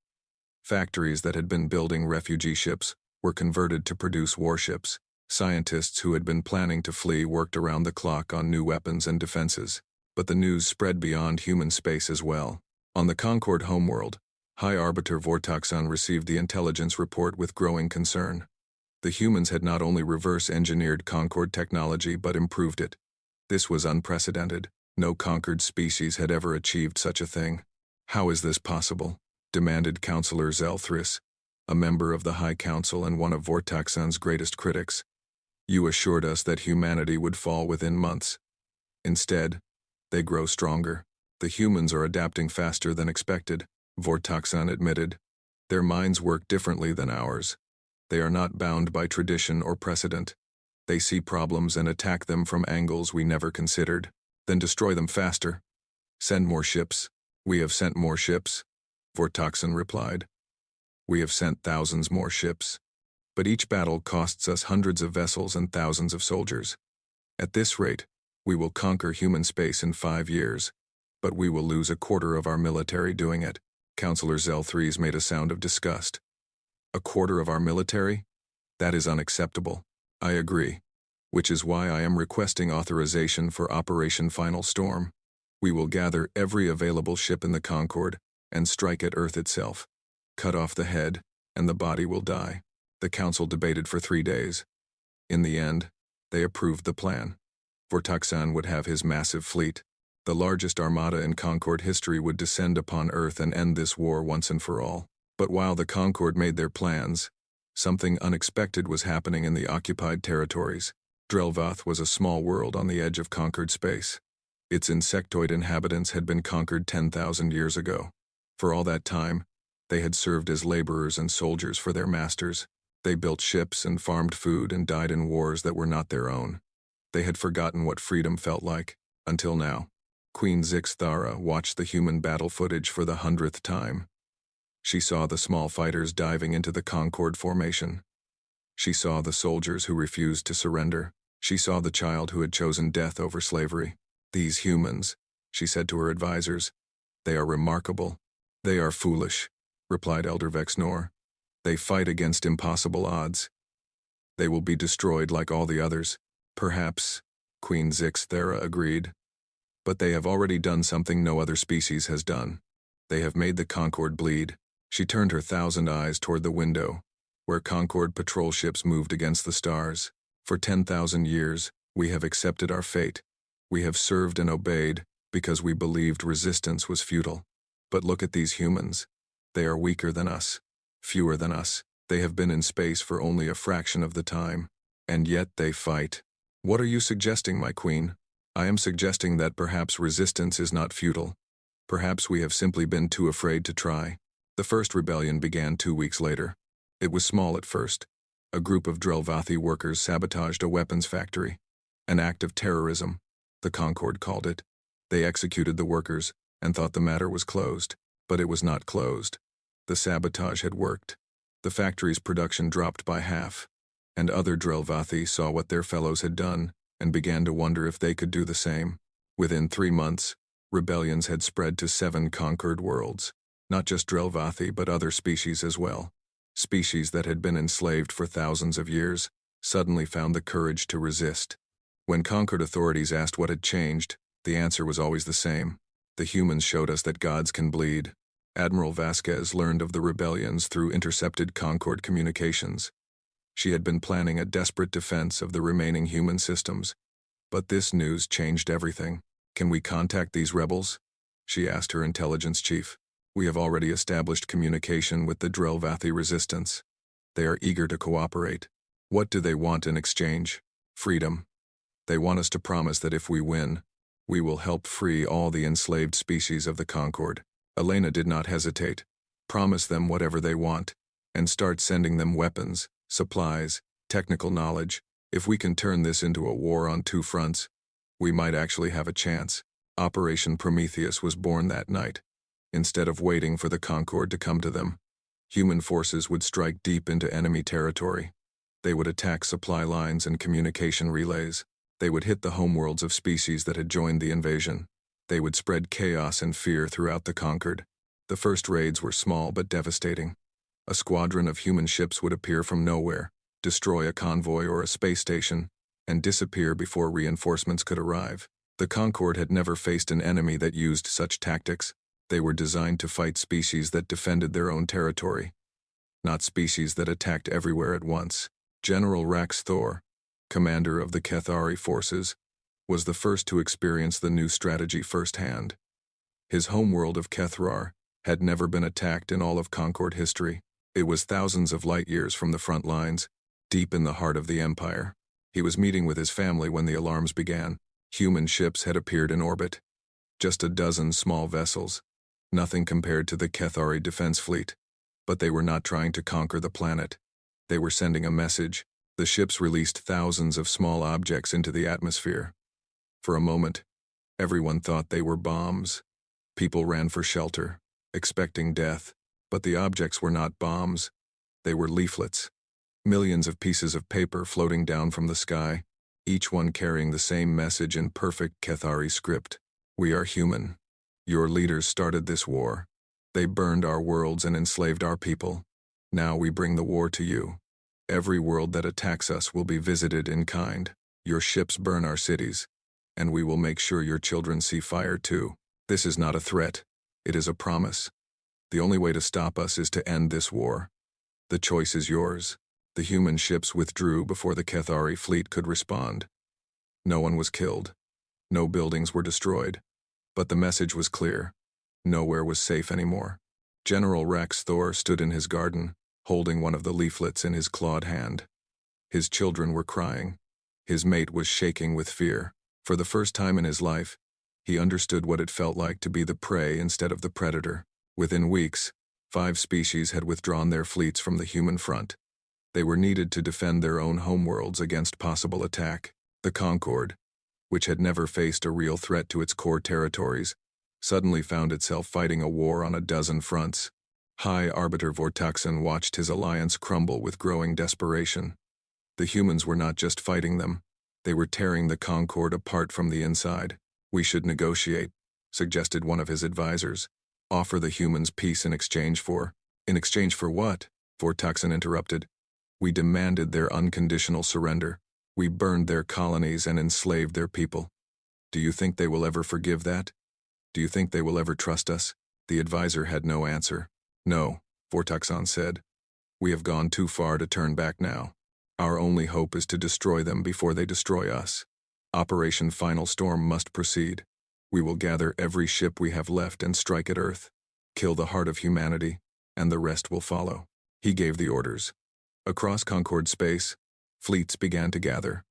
Factories that had been building refugee ships were converted to produce warships. Scientists who had been planning to flee worked around the clock on new weapons and defenses. But the news spread beyond human space as well. On the Concorde homeworld, High Arbiter Vortaxan received the intelligence report with growing concern. The humans had not only reverse-engineered Concorde technology but improved it. This was unprecedented. No conquered species had ever achieved such a thing. "How is this possible?" demanded Counselor Zelthris, a member of the High Council and one of Vortaxan's greatest critics. "You assured us that humanity would fall within months. Instead, they grow stronger. The humans are adapting faster than expected," Vortaxan admitted. "Their minds work differently than ours. They are not bound by tradition or precedent. They see problems and attack them from angles we never considered. Then destroy them faster. Send more ships." "We have sent more ships," Vortaxan replied. "We have sent thousands more ships. But each battle costs us hundreds of vessels and thousands of soldiers. At this rate, we will conquer human space in 5 years, but we will lose a quarter of our military doing it." Counselor Zelthries made a sound of disgust. "A quarter of our military? That is unacceptable." "I agree, which is why I am requesting authorization for Operation Final Storm. We will gather every available ship in the Concorde and strike at Earth itself. Cut off the head, and the body will die." The council debated for 3 days. In the end, they approved the plan. Vortaxan would have his massive fleet. The largest armada in Concorde history would descend upon Earth and end this war once and for all. But while the Concorde made their plans, something unexpected was happening in the occupied territories. Drelvath was a small world on the edge of conquered space. Its insectoid inhabitants had been conquered 10,000 years ago. For all that time, they had served as laborers and soldiers for their masters. They built ships and farmed food and died in wars that were not their own. They had forgotten what freedom felt like, until now. Queen Zixthara watched the human battle footage for the 100th time. She saw the small fighters diving into the Concorde formation. She saw the soldiers who refused to surrender. She saw the child who had chosen death over slavery. These humans, she said to her advisors, they are remarkable. They are foolish, replied Elder Vexnor. They fight against impossible odds. They will be destroyed like all the others. Perhaps, Queen Zixthara agreed. But they have already done something no other species has done. They have made the Concorde bleed. She turned her 1,000 eyes toward the window, where Concorde patrol ships moved against the stars. For 10,000 years, we have accepted our fate. We have served and obeyed because we believed resistance was futile. But look at these humans. They are weaker than us, fewer than us. They have been in space for only a fraction of the time, and yet they fight. What are you suggesting, my queen? I am suggesting that perhaps resistance is not futile. Perhaps we have simply been too afraid to try. The first rebellion began 2 weeks later. It was small at first. A group of Drelvathi workers sabotaged a weapons factory. An act of terrorism, the Concorde called it. They executed the workers and thought the matter was closed, but it was not closed. The sabotage had worked. The factory's production dropped by half, and other Drelvathi saw what their fellows had done and began to wonder if they could do the same. Within 3 months, rebellions had spread to 7 conquered worlds. Not just Drelvathi, but other species as well. Species that had been enslaved for thousands of years suddenly found the courage to resist. When conquered authorities asked what had changed, the answer was always the same. The humans showed us that gods can bleed. Admiral Vasquez learned of the rebellions through intercepted Concorde communications. She had been planning a desperate defense of the remaining human systems. But this news changed everything. Can we contact these rebels? She asked her intelligence chief. We have already established communication with the Drelvathi resistance. They are eager to cooperate. What do they want in exchange? Freedom. They want us to promise that if we win, we will help free all the enslaved species of the Concorde. Elena did not hesitate. Promise them whatever they want, and start sending them weapons, supplies, technical knowledge. If we can turn this into a war on 2 fronts, we might actually have a chance. Operation Prometheus was born that night. Instead of waiting for the Concorde to come to them, human forces would strike deep into enemy territory. They would attack supply lines and communication relays. They would hit the homeworlds of species that had joined the invasion. They would spread chaos and fear throughout the conquered. The first raids were small but devastating. A squadron of human ships would appear from nowhere, destroy a convoy or a space station, and disappear before reinforcements could arrive. The Concorde had never faced an enemy that used such tactics. They were designed to fight species that defended their own territory, not species that attacked everywhere at once. General Rax Thor, commander of the Kethari forces, was the first to experience the new strategy firsthand. His homeworld of Kethrar had never been attacked in all of Concorde history. It was thousands of light years from the front lines, deep in the heart of the Empire. He was meeting with his family when the alarms began. Human ships had appeared in orbit. Just a dozen small vessels. Nothing compared to the Kethari defense fleet. But they were not trying to conquer the planet. They were sending a message. The ships released thousands of small objects into the atmosphere. For a moment, everyone thought they were bombs. People ran for shelter, expecting death. But the objects were not bombs. They were leaflets. Millions of pieces of paper floating down from the sky, each one carrying the same message in perfect Kethari script. We are human. Your leaders started this war. They burned our worlds and enslaved our people. Now we bring the war to you. Every world that attacks us will be visited in kind. Your ships burn our cities, and we will make sure your children see fire too. This is not a threat. It is a promise. The only way to stop us is to end this war. The choice is yours. The human ships withdrew before the Kethari fleet could respond. No one was killed. No buildings were destroyed. But the message was clear. Nowhere was safe anymore. General Rax Thor stood in his garden, holding one of the leaflets in his clawed hand. His children were crying. His mate was shaking with fear. For the first time in his life, He understood what it felt like to be the prey instead of the predator. Within weeks, 5 species had withdrawn their fleets from the human front. They were needed to defend their own homeworlds against possible attack. The Concord, which had never faced a real threat to its core territories, suddenly found itself fighting a war on a dozen fronts. High Arbiter Vortaxen watched his alliance crumble with growing desperation. The humans were not just fighting them, they were tearing the Concord apart from the inside. "We should negotiate," suggested one of his advisors. "Offer the humans peace in exchange for..." "In exchange for what?" Vortaxen interrupted. "We demanded their unconditional surrender. We burned their colonies and enslaved their people. Do you think they will ever forgive that? Do you think they will ever trust us?" The advisor had no answer. "No," Vortaxen said. "We have gone too far to turn back now. Our only hope is to destroy them before they destroy us. Operation Final Storm must proceed. We will gather every ship we have left and strike at Earth. Kill the heart of humanity, and the rest will follow." He gave the orders. Across Concord space, fleets began to gather.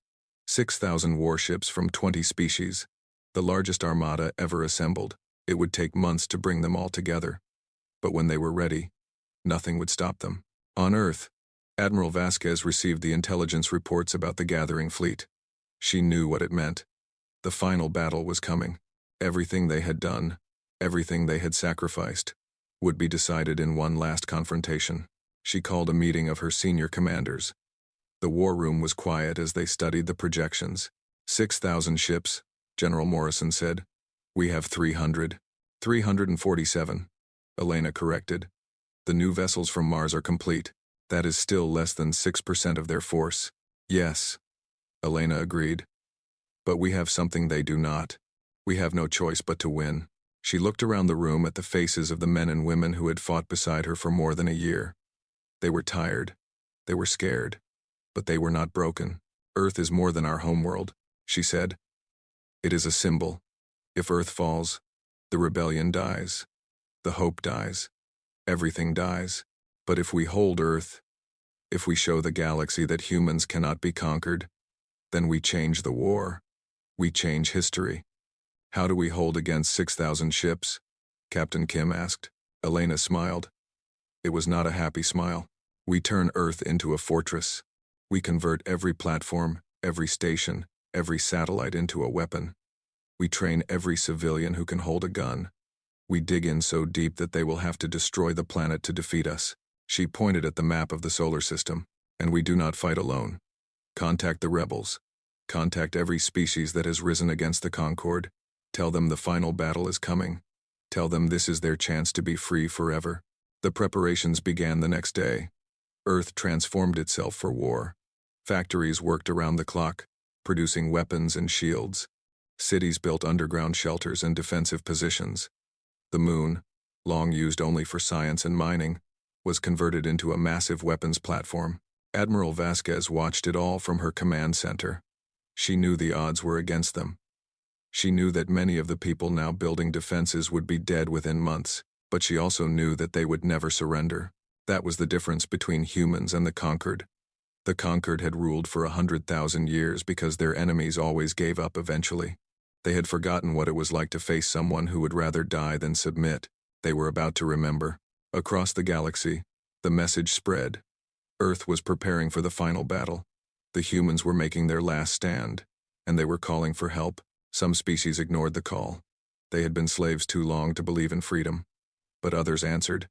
6,000 warships from 20 species, the largest armada ever assembled. It would take months to bring them all together. But when they were ready, nothing would stop them. On Earth, Admiral Vasquez received the intelligence reports about the gathering fleet. She knew what it meant. The final battle was coming. Everything they had done, everything they had sacrificed, would be decided in one last confrontation. She called a meeting of her senior commanders. The war room was quiet as they studied the projections. 6,000 ships, General Morrison said. "We have 300. 347. Elena corrected. "The new vessels from Mars are complete. That is still less than 6% of their force." "Yes," Elena agreed. "But we have something they do not. We have no choice but to win." She looked around the room at the faces of the men and women who had fought beside her for more than a year. They were tired. They were scared. But they were not broken. "Earth is more than our homeworld," she said. "It is a symbol. If Earth falls, the rebellion dies. The hope dies. Everything dies. But if we hold Earth, if we show the galaxy that humans cannot be conquered, then we change the war. We change history." "How do we hold against 6,000 ships?" Captain Kim asked. Elena smiled. It was not a happy smile. "We turn Earth into a fortress. We convert every platform, every station, every satellite into a weapon. We train every civilian who can hold a gun. We dig in so deep that they will have to destroy the planet to defeat us." She pointed at the map of the solar system. "And we do not fight alone. Contact the rebels. Contact every species that has risen against the Concord. Tell them the final battle is coming. Tell them this is their chance to be free forever." The preparations began the next day. Earth transformed itself for war. Factories worked around the clock, producing weapons and shields. Cities built underground shelters and defensive positions. The moon, long used only for science and mining, was converted into a massive weapons platform. Admiral Vasquez watched it all from her command center. She knew the odds were against them. She knew that many of the people now building defenses would be dead within months, but she also knew that they would never surrender. That was the difference between humans and the conquered. The conquered had ruled for 100,000 years because their enemies always gave up eventually. They had forgotten what it was like to face someone who would rather die than submit. They were about to remember. Across the galaxy, the message spread. Earth was preparing for the final battle. The humans were making their last stand, and they were calling for help. Some species ignored the call. They had been slaves too long to believe in freedom. But others answered.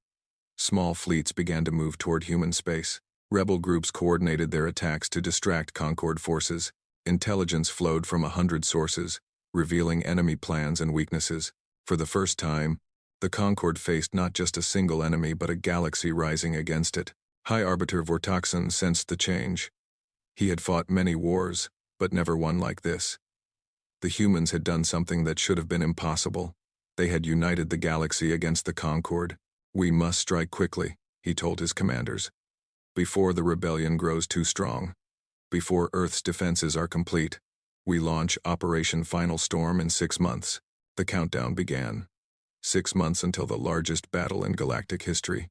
Small fleets began to move toward human space. Rebel groups coordinated their attacks to distract Concord forces. Intelligence flowed from 100 sources, revealing enemy plans and weaknesses. For the first time, the Concord faced not just a single enemy but a galaxy rising against it. High Arbiter Vortaxen sensed the change. He had fought many wars, but never one like this. The humans had done something that should have been impossible. They had united the galaxy against the Concord. "We must strike quickly," he told his commanders. "Before the rebellion grows too strong. Before Earth's defenses are complete. We launch Operation Final Storm in 6 months." The countdown began. 6 months until the largest battle in galactic history.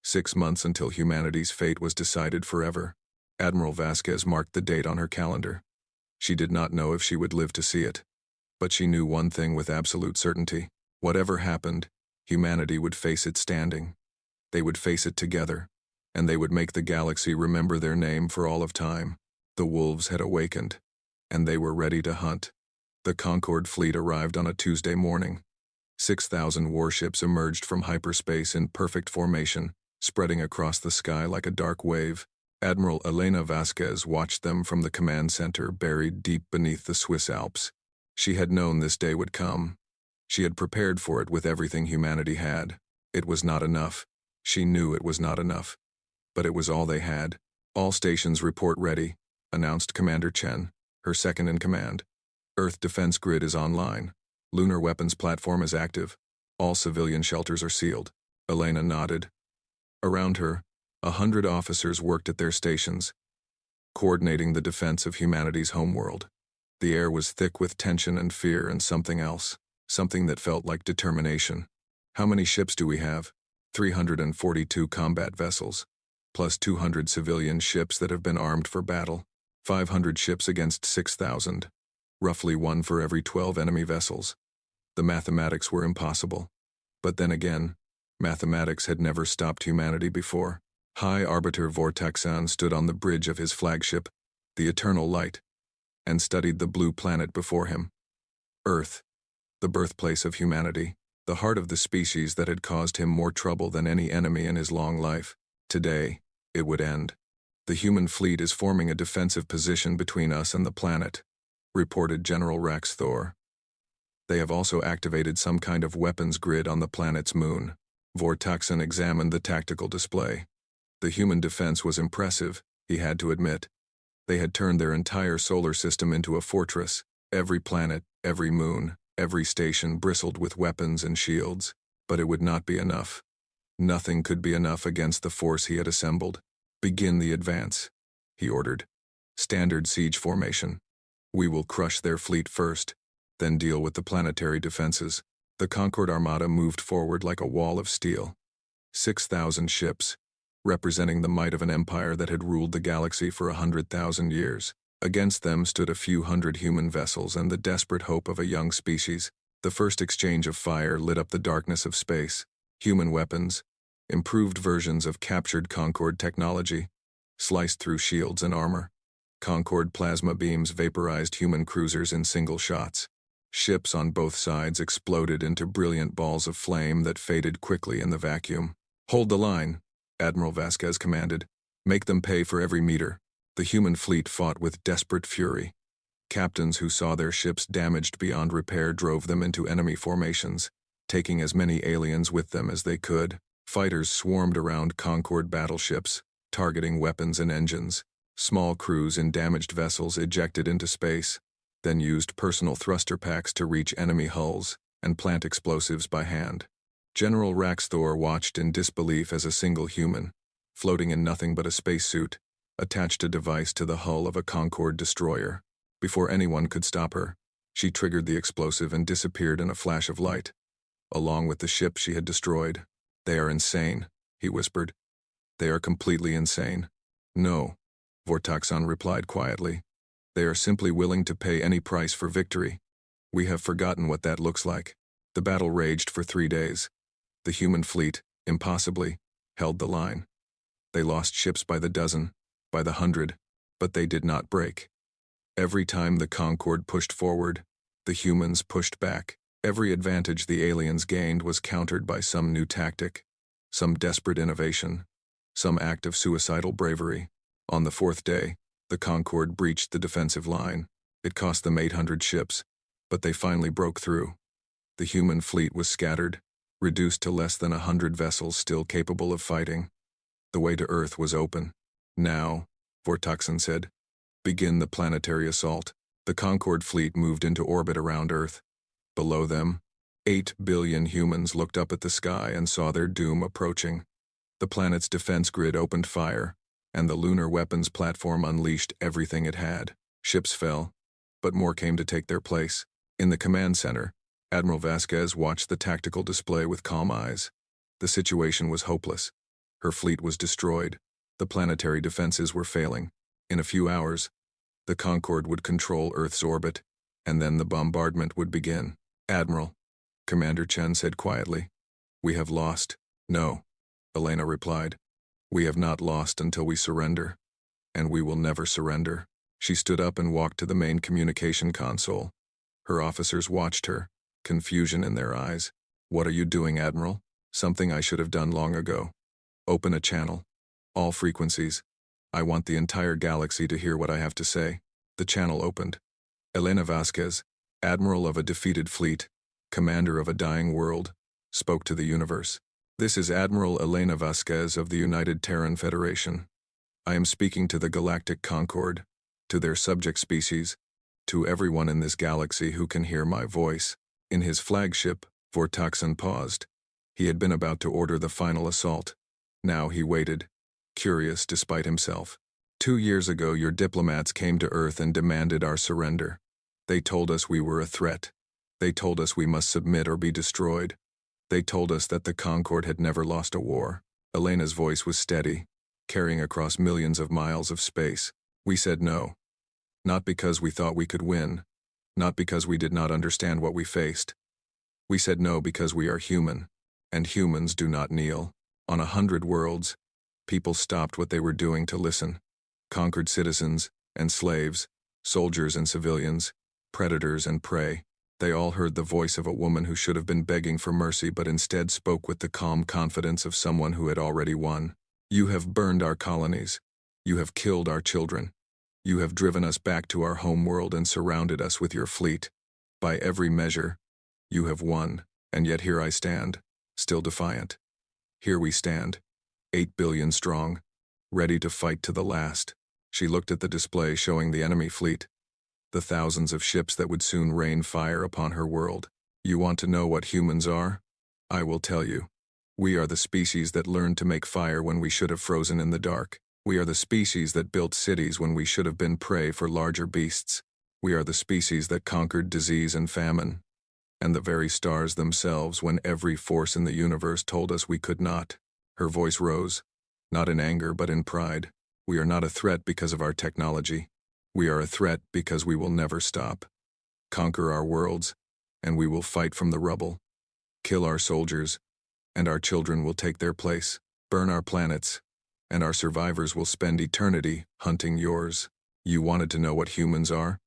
6 months until humanity's fate was decided forever. Admiral Vasquez marked the date on her calendar. She did not know if she would live to see it. But she knew one thing with absolute certainty. Whatever happened, humanity would face it standing. They would face it together, and they would make the galaxy remember their name for all of time. The wolves had awakened, and they were ready to hunt. The Concorde fleet arrived on a Tuesday morning. 6,000 warships emerged from hyperspace in perfect formation, spreading across the sky like a dark wave. Admiral Elena Vasquez watched them from the command center buried deep beneath the Swiss Alps. She had known this day would come. She had prepared for it with everything humanity had. It was not enough. She knew it was not enough. But it was all they had. "All stations report ready," announced Commander Chen, her second in command. "Earth defense grid is online. Lunar weapons platform is active. All civilian shelters are sealed." Elena nodded. Around her, 100 officers worked at their stations, coordinating the defense of humanity's homeworld. The air was thick with tension and fear and something else, something that felt like determination. "How many ships do we have?" 342 combat vessels, plus 200 civilian ships that have been armed for battle. 500 ships against 6,000. Roughly one for every 12 enemy vessels. The mathematics were impossible. But then again, mathematics had never stopped humanity before. High Arbiter Vortaxan stood on the bridge of his flagship, the Eternal Light, and studied the blue planet before him. Earth, the birthplace of humanity, the heart of the species that had caused him more trouble than any enemy in his long life. Today, it would end. "The human fleet is forming a defensive position between us and the planet," reported General Rax Thor. "They have also activated some kind of weapons grid on the planet's moon." Vortaxan examined the tactical display. The human defense was impressive, he had to admit. They had turned their entire solar system into a fortress. Every planet, every moon, every station bristled with weapons and shields. But it would not be enough. Nothing could be enough against the force he had assembled. "Begin the advance," he ordered. "Standard siege formation. We will crush their fleet first, then deal with the planetary defenses." The Concorde Armada moved forward like a wall of steel. 6,000 ships, representing the might of an empire that had ruled the galaxy for 100,000 years. Against them stood a few hundred human vessels and the desperate hope of a young species. The first exchange of fire lit up the darkness of space. Human weapons, improved versions of captured Concorde technology, sliced through shields and armor. Concorde plasma beams vaporized human cruisers in single shots. Ships on both sides exploded into brilliant balls of flame that faded quickly in the vacuum. "Hold the line," Admiral Vasquez commanded. "Make them pay for every meter." The human fleet fought with desperate fury. Captains who saw their ships damaged beyond repair drove them into enemy formations, taking as many aliens with them as they could. Fighters swarmed around Concorde battleships, targeting weapons and engines. Small crews in damaged vessels ejected into space, then used personal thruster packs to reach enemy hulls and plant explosives by hand. General Rax Thor watched in disbelief as a single human, floating in nothing but a spacesuit, attached a device to the hull of a Concorde destroyer. Before anyone could stop her, she triggered the explosive and disappeared in a flash of light, along with the ship she had destroyed. "They are insane," he whispered. "They are completely insane." "No," Vortaxan replied quietly. "They are simply willing to pay any price for victory. We have forgotten what that looks like." The battle raged for 3 days. The human fleet, impossibly, held the line. They lost ships by the dozen, by the 100, but they did not break. Every time the Concorde pushed forward, the humans pushed back. Every advantage the aliens gained was countered by some new tactic, some desperate innovation, some act of suicidal bravery. On the 4th day, the Concorde breached the defensive line. It cost them 800 ships, but they finally broke through. The human fleet was scattered, reduced to less than 100 vessels still capable of fighting. The way to Earth was open. "Now," Vortaxan said, "begin the planetary assault." The Concorde fleet moved into orbit around Earth. Below them, 8 billion humans looked up at the sky and saw their doom approaching. The planet's defense grid opened fire, and the lunar weapons platform unleashed everything it had. Ships fell, but more came to take their place. In the command center, Admiral Vasquez watched the tactical display with calm eyes. The situation was hopeless. Her fleet was destroyed. The planetary defenses were failing. In a few hours, the Concorde would control Earth's orbit, and then the bombardment would begin. "Admiral," Commander Chen said quietly, "we have lost." "No," Elena replied. "We have not lost until we surrender. And we will never surrender." She stood up and walked to the main communication console. Her officers watched her, confusion in their eyes. "What are you doing, Admiral?" "Something I should have done long ago. Open a channel. All frequencies. I want the entire galaxy to hear what I have to say." The channel opened. Elena Vasquez, Admiral of a defeated fleet, Commander of a dying world, spoke to the universe. "This is Admiral Elena Vasquez of the United Terran Federation. I am speaking to the Galactic Concord, to their subject species, to everyone in this galaxy who can hear my voice." In his flagship, Vortaxan paused. He had been about to order the final assault. Now he waited, curious despite himself. 2 years ago, your diplomats came to Earth and demanded our surrender. They told us we were a threat. They told us we must submit or be destroyed. They told us that the Concord had never lost a war. Elena's voice was steady, carrying across millions of miles of space. We said no. Not because we thought we could win. Not because we did not understand what we faced. We said no because we are human, and humans do not kneel. On 100 worlds, people stopped what they were doing to listen. Conquered citizens and slaves, soldiers and civilians, predators and prey. They all heard the voice of a woman who should have been begging for mercy but instead spoke with the calm confidence of someone who had already won. "You have burned our colonies. You have killed our children. You have driven us back to our home world and surrounded us with your fleet. By every measure, you have won, and yet here I stand, still defiant. Here we stand, 8 billion strong, ready to fight to the last." She looked at the display showing the enemy fleet, the thousands of ships that would soon rain fire upon her world. "You want to know what humans are? I will tell you. We are the species that learned to make fire when we should have frozen in the dark. We are the species that built cities when we should have been prey for larger beasts. We are the species that conquered disease and famine, and the very stars themselves when every force in the universe told us we could not." Her voice rose, not in anger but in pride. "We are not a threat because of our technology. We are a threat because we will never stop. Conquer our worlds, and we will fight from the rubble. Kill our soldiers, and our children will take their place. Burn our planets, and our survivors will spend eternity hunting yours." You wanted to know what humans are?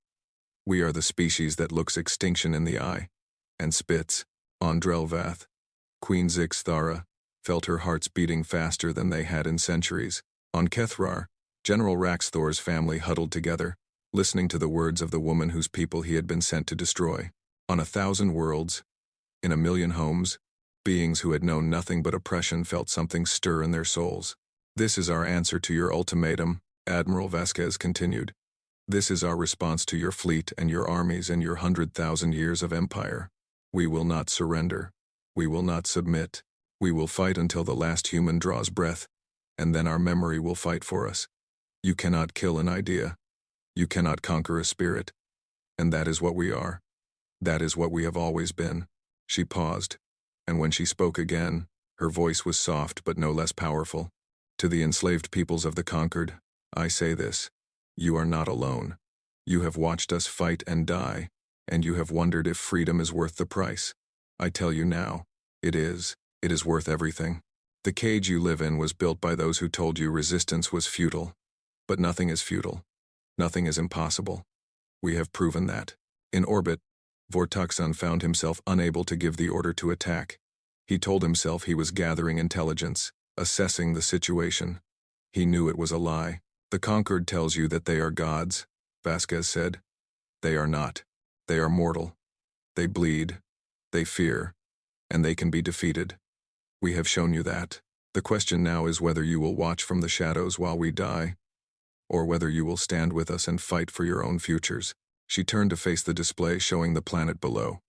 We are the species that looks extinction in the eye, and spits. On Drelvath, Queen Zixthara felt her hearts beating faster than they had in centuries. On Kethrar, General Raxthor's family huddled together, listening to the words of the woman whose people he had been sent to destroy. On 1,000 worlds, in 1,000,000 homes, beings who had known nothing but oppression felt something stir in their souls. "This is our answer to your ultimatum," Admiral Vasquez continued. "This is our response to your fleet and your armies and your 100,000 years of empire. We will not surrender. We will not submit. We will fight until the last human draws breath, and then our memory will fight for us. You cannot kill an idea. You cannot conquer a spirit. And that is what we are. That is what we have always been." She paused, and when she spoke again, her voice was soft but no less powerful. "To the enslaved peoples of the conquered, I say this: you are not alone. You have watched us fight and die, and you have wondered if freedom is worth the price. I tell you now, it is. It is worth everything. The cage you live in was built by those who told you resistance was futile. But nothing is futile. Nothing is impossible. We have proven that." In orbit, Vortaxan found himself unable to give the order to attack. He told himself he was gathering intelligence, assessing the situation. He knew it was a lie. "The conquered tells you that they are gods," Vasquez said. "They are not. They are mortal. They bleed. They fear. And they can be defeated. We have shown you that. The question now is whether you will watch from the shadows while we die, or whether you will stand with us and fight for your own futures." She turned to face the display showing the planet below.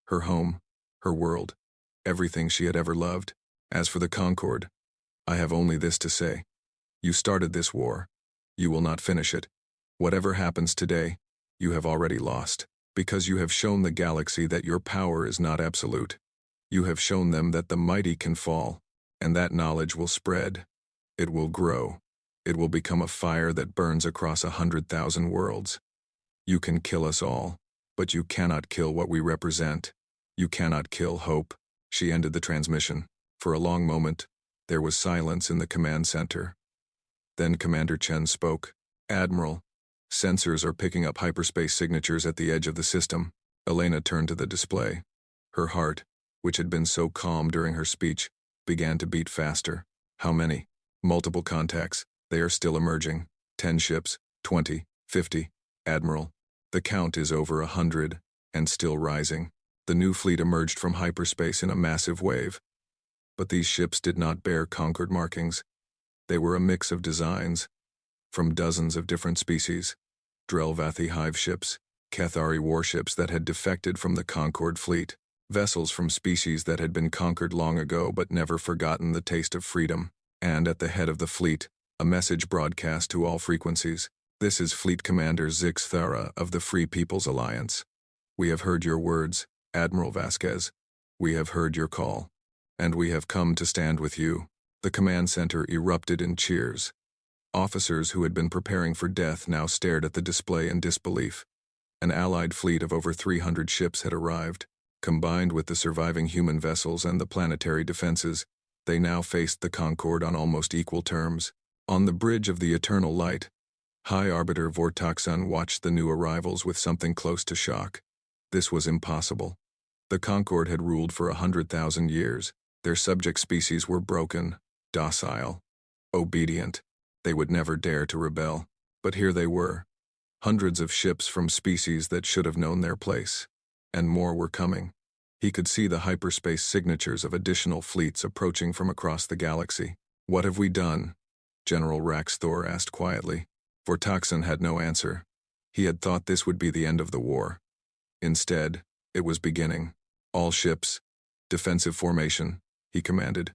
Her home, her world, everything she had ever loved. As for the Concord, I have only this to say. You started this war. You will not finish it. Whatever happens today, you have already lost, because you have shown the galaxy that your power is not absolute. You have shown them that the mighty can fall, and that knowledge will spread. It will grow. It will become a fire that burns across 100,000 worlds. You can kill us all, But you cannot kill what we represent. You cannot kill hope. She ended the transmission. For a long moment, there was silence in the command center. Then Commander Chen spoke. Admiral, sensors are picking up hyperspace signatures at the edge of the system. Elena turned to the display. Her heart, which had been so calm during her speech, began to beat faster. How many? Multiple contacts. They are still emerging. 10 ships, 20, 50. Admiral, the count is over 100, and still rising. The new fleet emerged from hyperspace in a massive wave. But these ships did not bear Concord markings. They were a mix of designs, from dozens of different species. Drelvathi hive ships, Cathari warships that had defected from the Concord fleet, vessels from species that had been conquered long ago but never forgotten the taste of freedom, and at the head of the fleet, a message broadcast to all frequencies. This is Fleet Commander Zix Thara of the Free People's Alliance. We have heard your words, Admiral Vasquez. We have heard your call. And we have come to stand with you. The command center erupted in cheers. Officers who had been preparing for death now stared at the display in disbelief. An allied fleet of over 300 ships had arrived. Combined with the surviving human vessels and the planetary defenses, they now faced the Concord on almost equal terms. On the bridge of the Eternal Light, High Arbiter Vortaxan watched the new arrivals with something close to shock. This was impossible. The Concord had ruled for 100,000 years. Their subject species were broken, docile, obedient. They would never dare to rebel. But here they were. Hundreds of ships from species that should have known their place. And more were coming. He could see the hyperspace signatures of additional fleets approaching from across the galaxy. What have we done? General Raxthor asked quietly. Vortaxan had no answer. He had thought this would be the end of the war. Instead, it was beginning. All ships, defensive formation, he commanded.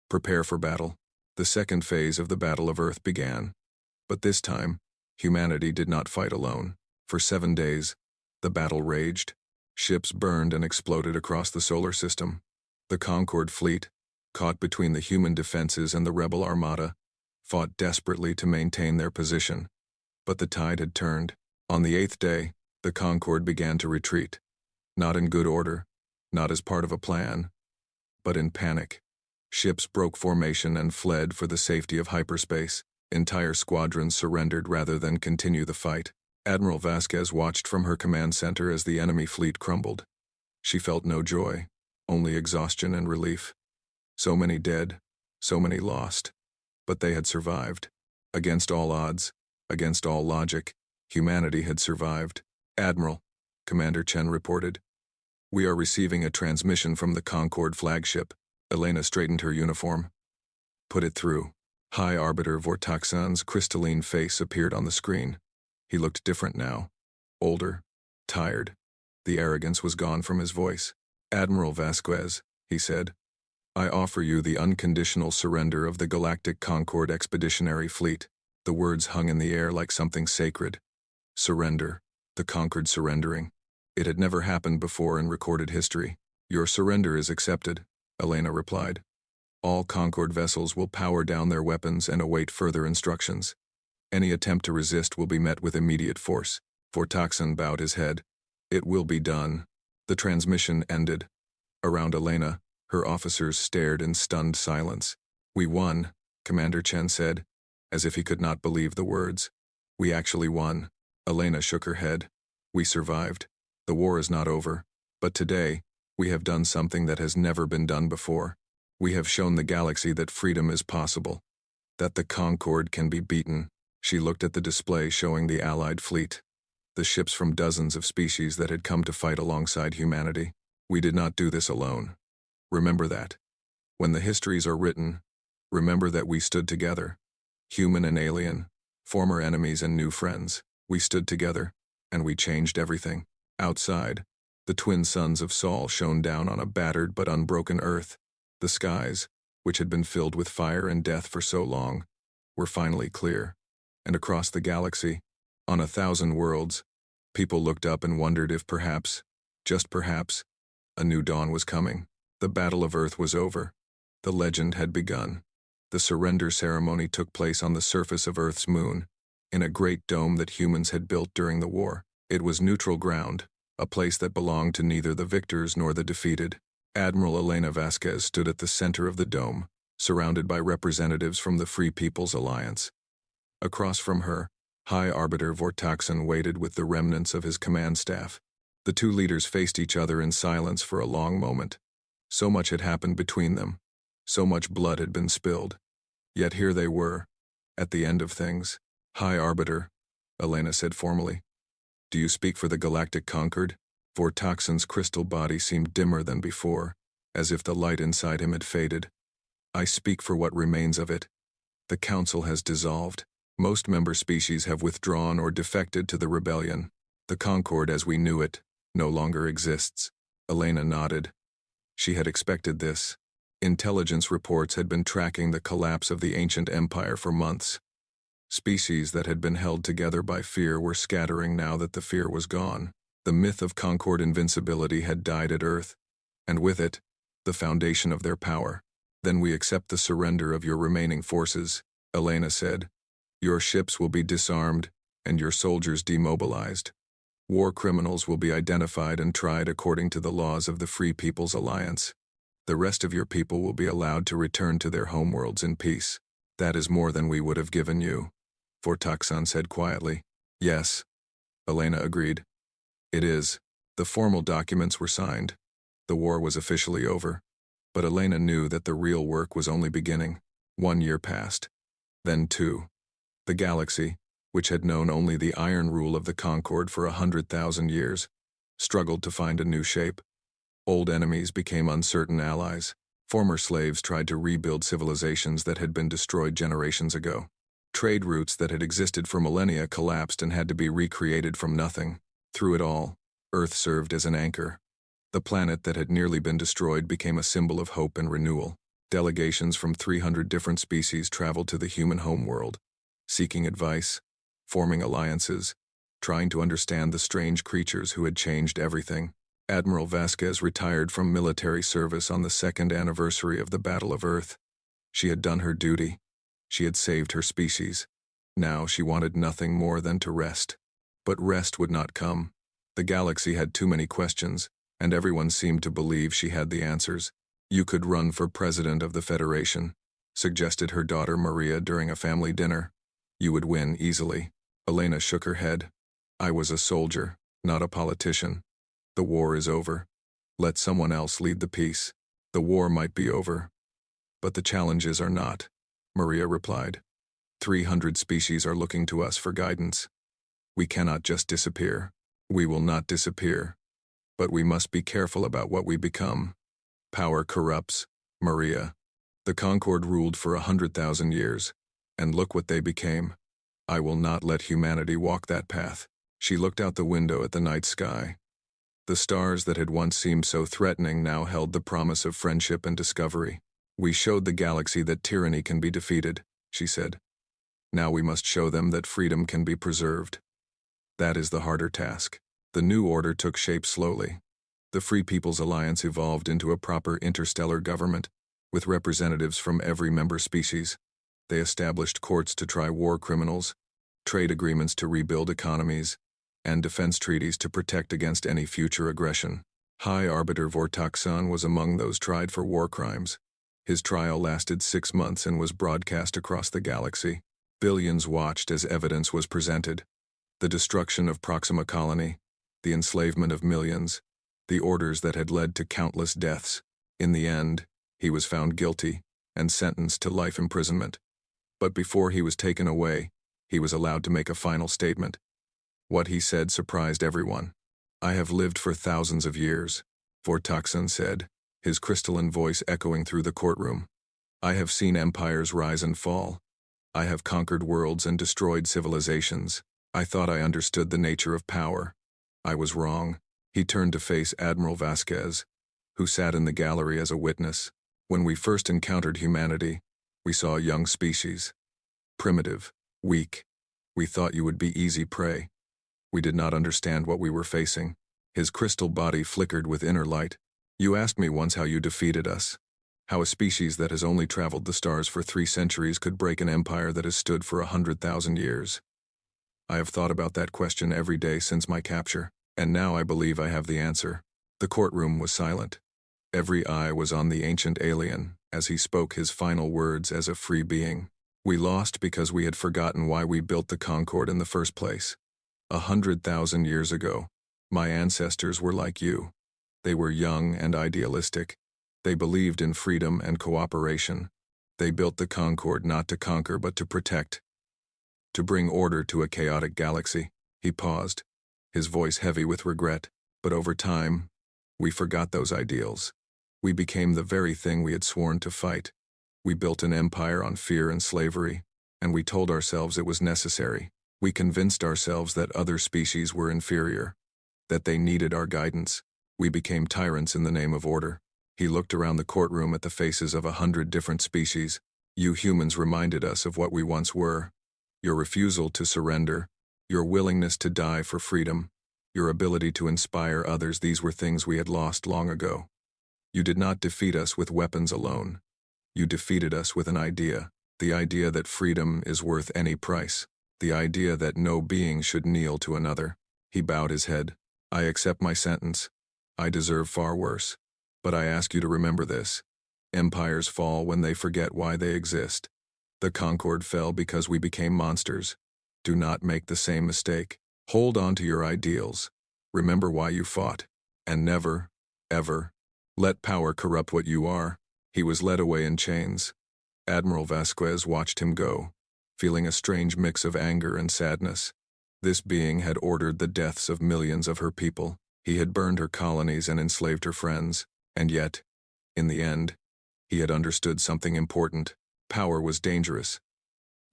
Prepare for battle. The second phase of the Battle of Earth began. But this time, humanity did not fight alone. For 7 days, the battle raged. Ships burned and exploded across the solar system. The Concord fleet, caught between the human defenses and the rebel armada, fought desperately to maintain their position. But the tide had turned. On the 8th day, the Concord began to retreat. Not in good order, not as part of a plan, but in panic. Ships broke formation and fled for the safety of hyperspace. Entire squadrons surrendered rather than continue the fight. Admiral Vasquez watched from her command center as the enemy fleet crumbled. She felt no joy, only exhaustion and relief. So many dead, so many lost. But they had survived. Against all odds, against all logic, humanity had survived. Admiral, Commander Chen reported. We are receiving a transmission from the Concord flagship. Elena straightened her uniform. Put it through. High Arbiter Vortaxan's crystalline face appeared on the screen. He looked different now. Older, tired. The arrogance was gone from his voice. Admiral Vasquez, he said, I offer you the unconditional surrender of the Galactic Concord Expeditionary Fleet. The words hung in the air like something sacred. Surrender. The Concord surrendering. It had never happened before in recorded history. Your surrender is accepted, Elena replied. All Concord vessels will power down their weapons and await further instructions. Any attempt to resist will be met with immediate force. Vortaxan bowed his head. It will be done. The transmission ended. Around Elena, her officers stared in stunned silence. We won, Commander Chen said, as if he could not believe the words. We actually won. Elena shook her head. We survived. The war is not over. But today, we have done something that has never been done before. We have shown the galaxy that freedom is possible. That the Concord can be beaten. She looked at the display showing the Allied fleet. The ships from dozens of species that had come to fight alongside humanity. We did not do this alone. Remember that. When the histories are written, remember that we stood together. Human and alien, former enemies and new friends. We stood together, and we changed everything. Outside, the twin sons of Sol shone down on a battered but unbroken earth. The skies, which had been filled with fire and death for so long, were finally clear. And across the galaxy, on 1,000 worlds, people looked up and wondered if perhaps, just perhaps, a new dawn was coming. The Battle of Earth was over. The legend had begun. The surrender ceremony took place on the surface of Earth's moon, in a great dome that humans had built during the war. It was neutral ground, a place that belonged to neither the victors nor the defeated. Admiral Elena Vasquez stood at the center of the dome, surrounded by representatives from the Free People's Alliance. Across from her, High Arbiter Vortaxon waited with the remnants of his command staff. The two leaders faced each other in silence for a long moment. So much had happened between them. So much blood had been spilled. Yet here they were, at the end of things. High Arbiter, Elena said formally. Do you speak for the Galactic Concord? Vortaxon's crystal body seemed dimmer than before, as if the light inside him had faded. I speak for what remains of it. The Council has dissolved. Most member species have withdrawn or defected to the rebellion. The Concord as we knew it no longer exists. Elena nodded. She had expected this. Intelligence reports had been tracking the collapse of the ancient empire for months. Species that had been held together by fear were scattering now that the fear was gone. The myth of Concord invincibility had died at Earth, and with it, the foundation of their power. Then we accept the surrender of your remaining forces, Elena said. Your ships will be disarmed, and your soldiers demobilized. War criminals will be identified and tried according to the laws of the Free People's Alliance. The rest of your people will be allowed to return to their homeworlds in peace. That is more than we would have given you, Vortaxon said quietly. Yes, Elena agreed. It is. The formal documents were signed. The war was officially over. But Elena knew that the real work was only beginning. 1 year passed. Then 2. The galaxy, which had known only the iron rule of the Concord for 100,000 years, struggled to find a new shape. Old enemies became uncertain allies. Former slaves tried to rebuild civilizations that had been destroyed generations ago. Trade routes that had existed for millennia collapsed and had to be recreated from nothing. Through it all, Earth served as an anchor. The planet that had nearly been destroyed became a symbol of hope and renewal. Delegations from 300 different species traveled to the human homeworld, seeking advice, forming alliances, trying to understand the strange creatures who had changed everything. Admiral Vasquez retired from military service on the 2nd anniversary of the Battle of Earth. She had done her duty. She had saved her species. Now she wanted nothing more than to rest. But rest would not come. The galaxy had too many questions, and everyone seemed to believe she had the answers. You could run for president of the Federation, suggested her daughter Maria during a family dinner. You would win easily. Elena shook her head. I was a soldier, not a politician. The war is over. Let someone else lead the peace. The war might be over, but the challenges are not, Maria replied. 300 species are looking to us for guidance. We cannot just disappear. We will not disappear. But we must be careful about what we become. Power corrupts, Maria. The Concord ruled for 100,000 years, and look what they became. I will not let humanity walk that path. She looked out the window at the night sky. The stars that had once seemed so threatening now held the promise of friendship and discovery. We showed the galaxy that tyranny can be defeated, she said. Now we must show them that freedom can be preserved. That is the harder task. The new order took shape slowly. The Free People's Alliance evolved into a proper interstellar government, with representatives from every member species. They established courts to try war criminals, trade agreements to rebuild economies, and defense treaties to protect against any future aggression. High Arbiter Vortaxon was among those tried for war crimes. His trial lasted 6 months and was broadcast across the galaxy. Billions watched as evidence was presented. The destruction of Proxima Colony, the enslavement of millions, the orders that had led to countless deaths. In the end, he was found guilty and sentenced to life imprisonment. But before he was taken away, he was allowed to make a final statement. What he said surprised everyone. I have lived for thousands of years, Vortaxon said, his crystalline voice echoing through the courtroom. I have seen empires rise and fall. I have conquered worlds and destroyed civilizations. I thought I understood the nature of power. I was wrong. He turned to face Admiral Vasquez, who sat in the gallery as a witness. When we first encountered humanity, we saw a young species. Primitive, weak. We thought you would be easy prey. We did not understand what we were facing. His crystal body flickered with inner light. You asked me once how you defeated us. How a species that has only traveled the stars for 3 centuries could break an empire that has stood for 100,000 years. I have thought about that question every day since my capture. And now I believe I have the answer. The courtroom was silent. Every eye was on the ancient alien as he spoke his final words as a free being. We lost because we had forgotten why we built the Concorde in the first place. 100,000 years ago, my ancestors were like you. They were young and idealistic. They believed in freedom and cooperation. They built the Concorde not to conquer but to protect, to bring order to a chaotic galaxy. He paused, his voice heavy with regret. But over time, we forgot those ideals. We became the very thing we had sworn to fight. We built an empire on fear and slavery, and we told ourselves it was necessary. We convinced ourselves that other species were inferior, that they needed our guidance. We became tyrants in the name of order. He looked around the courtroom at the faces of 100 different species. You humans reminded us of what we once were. Your refusal to surrender, your willingness to die for freedom, your ability to inspire others, these were things we had lost long ago. You did not defeat us with weapons alone. You defeated us with an idea, the idea that freedom is worth any price, the idea that no being should kneel to another. He bowed his head. I accept my sentence. I deserve far worse. But I ask you to remember this. Empires fall when they forget why they exist. The Concorde fell because we became monsters. Do not make the same mistake. Hold on to your ideals. Remember why you fought. And never, ever, let power corrupt what you are. He was led away in chains. Admiral Vasquez watched him go, feeling a strange mix of anger and sadness. This being had ordered the deaths of millions of her people. He had burned her colonies and enslaved her friends. And yet, in the end, he had understood something important. Power was dangerous.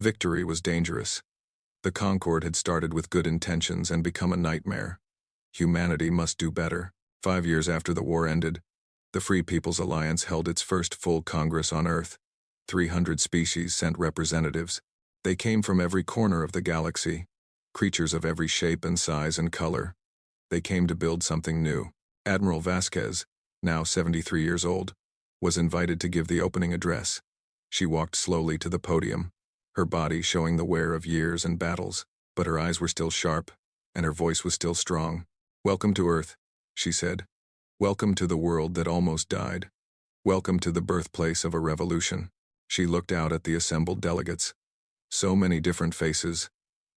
Victory was dangerous. The Concorde had started with good intentions and become a nightmare. Humanity must do better. 5 years after the war ended, the Free People's Alliance held its first full Congress on Earth. 300 species sent representatives. They came from every corner of the galaxy, creatures of every shape and size and color. They came to build something new. Admiral Vasquez, now 73 years old, was invited to give the opening address. She walked slowly to the podium, her body showing the wear of years and battles, but her eyes were still sharp, and her voice was still strong. "Welcome to Earth," she said. "Welcome to the world that almost died. Welcome to the birthplace of a revolution." She looked out at the assembled delegates. So many different faces,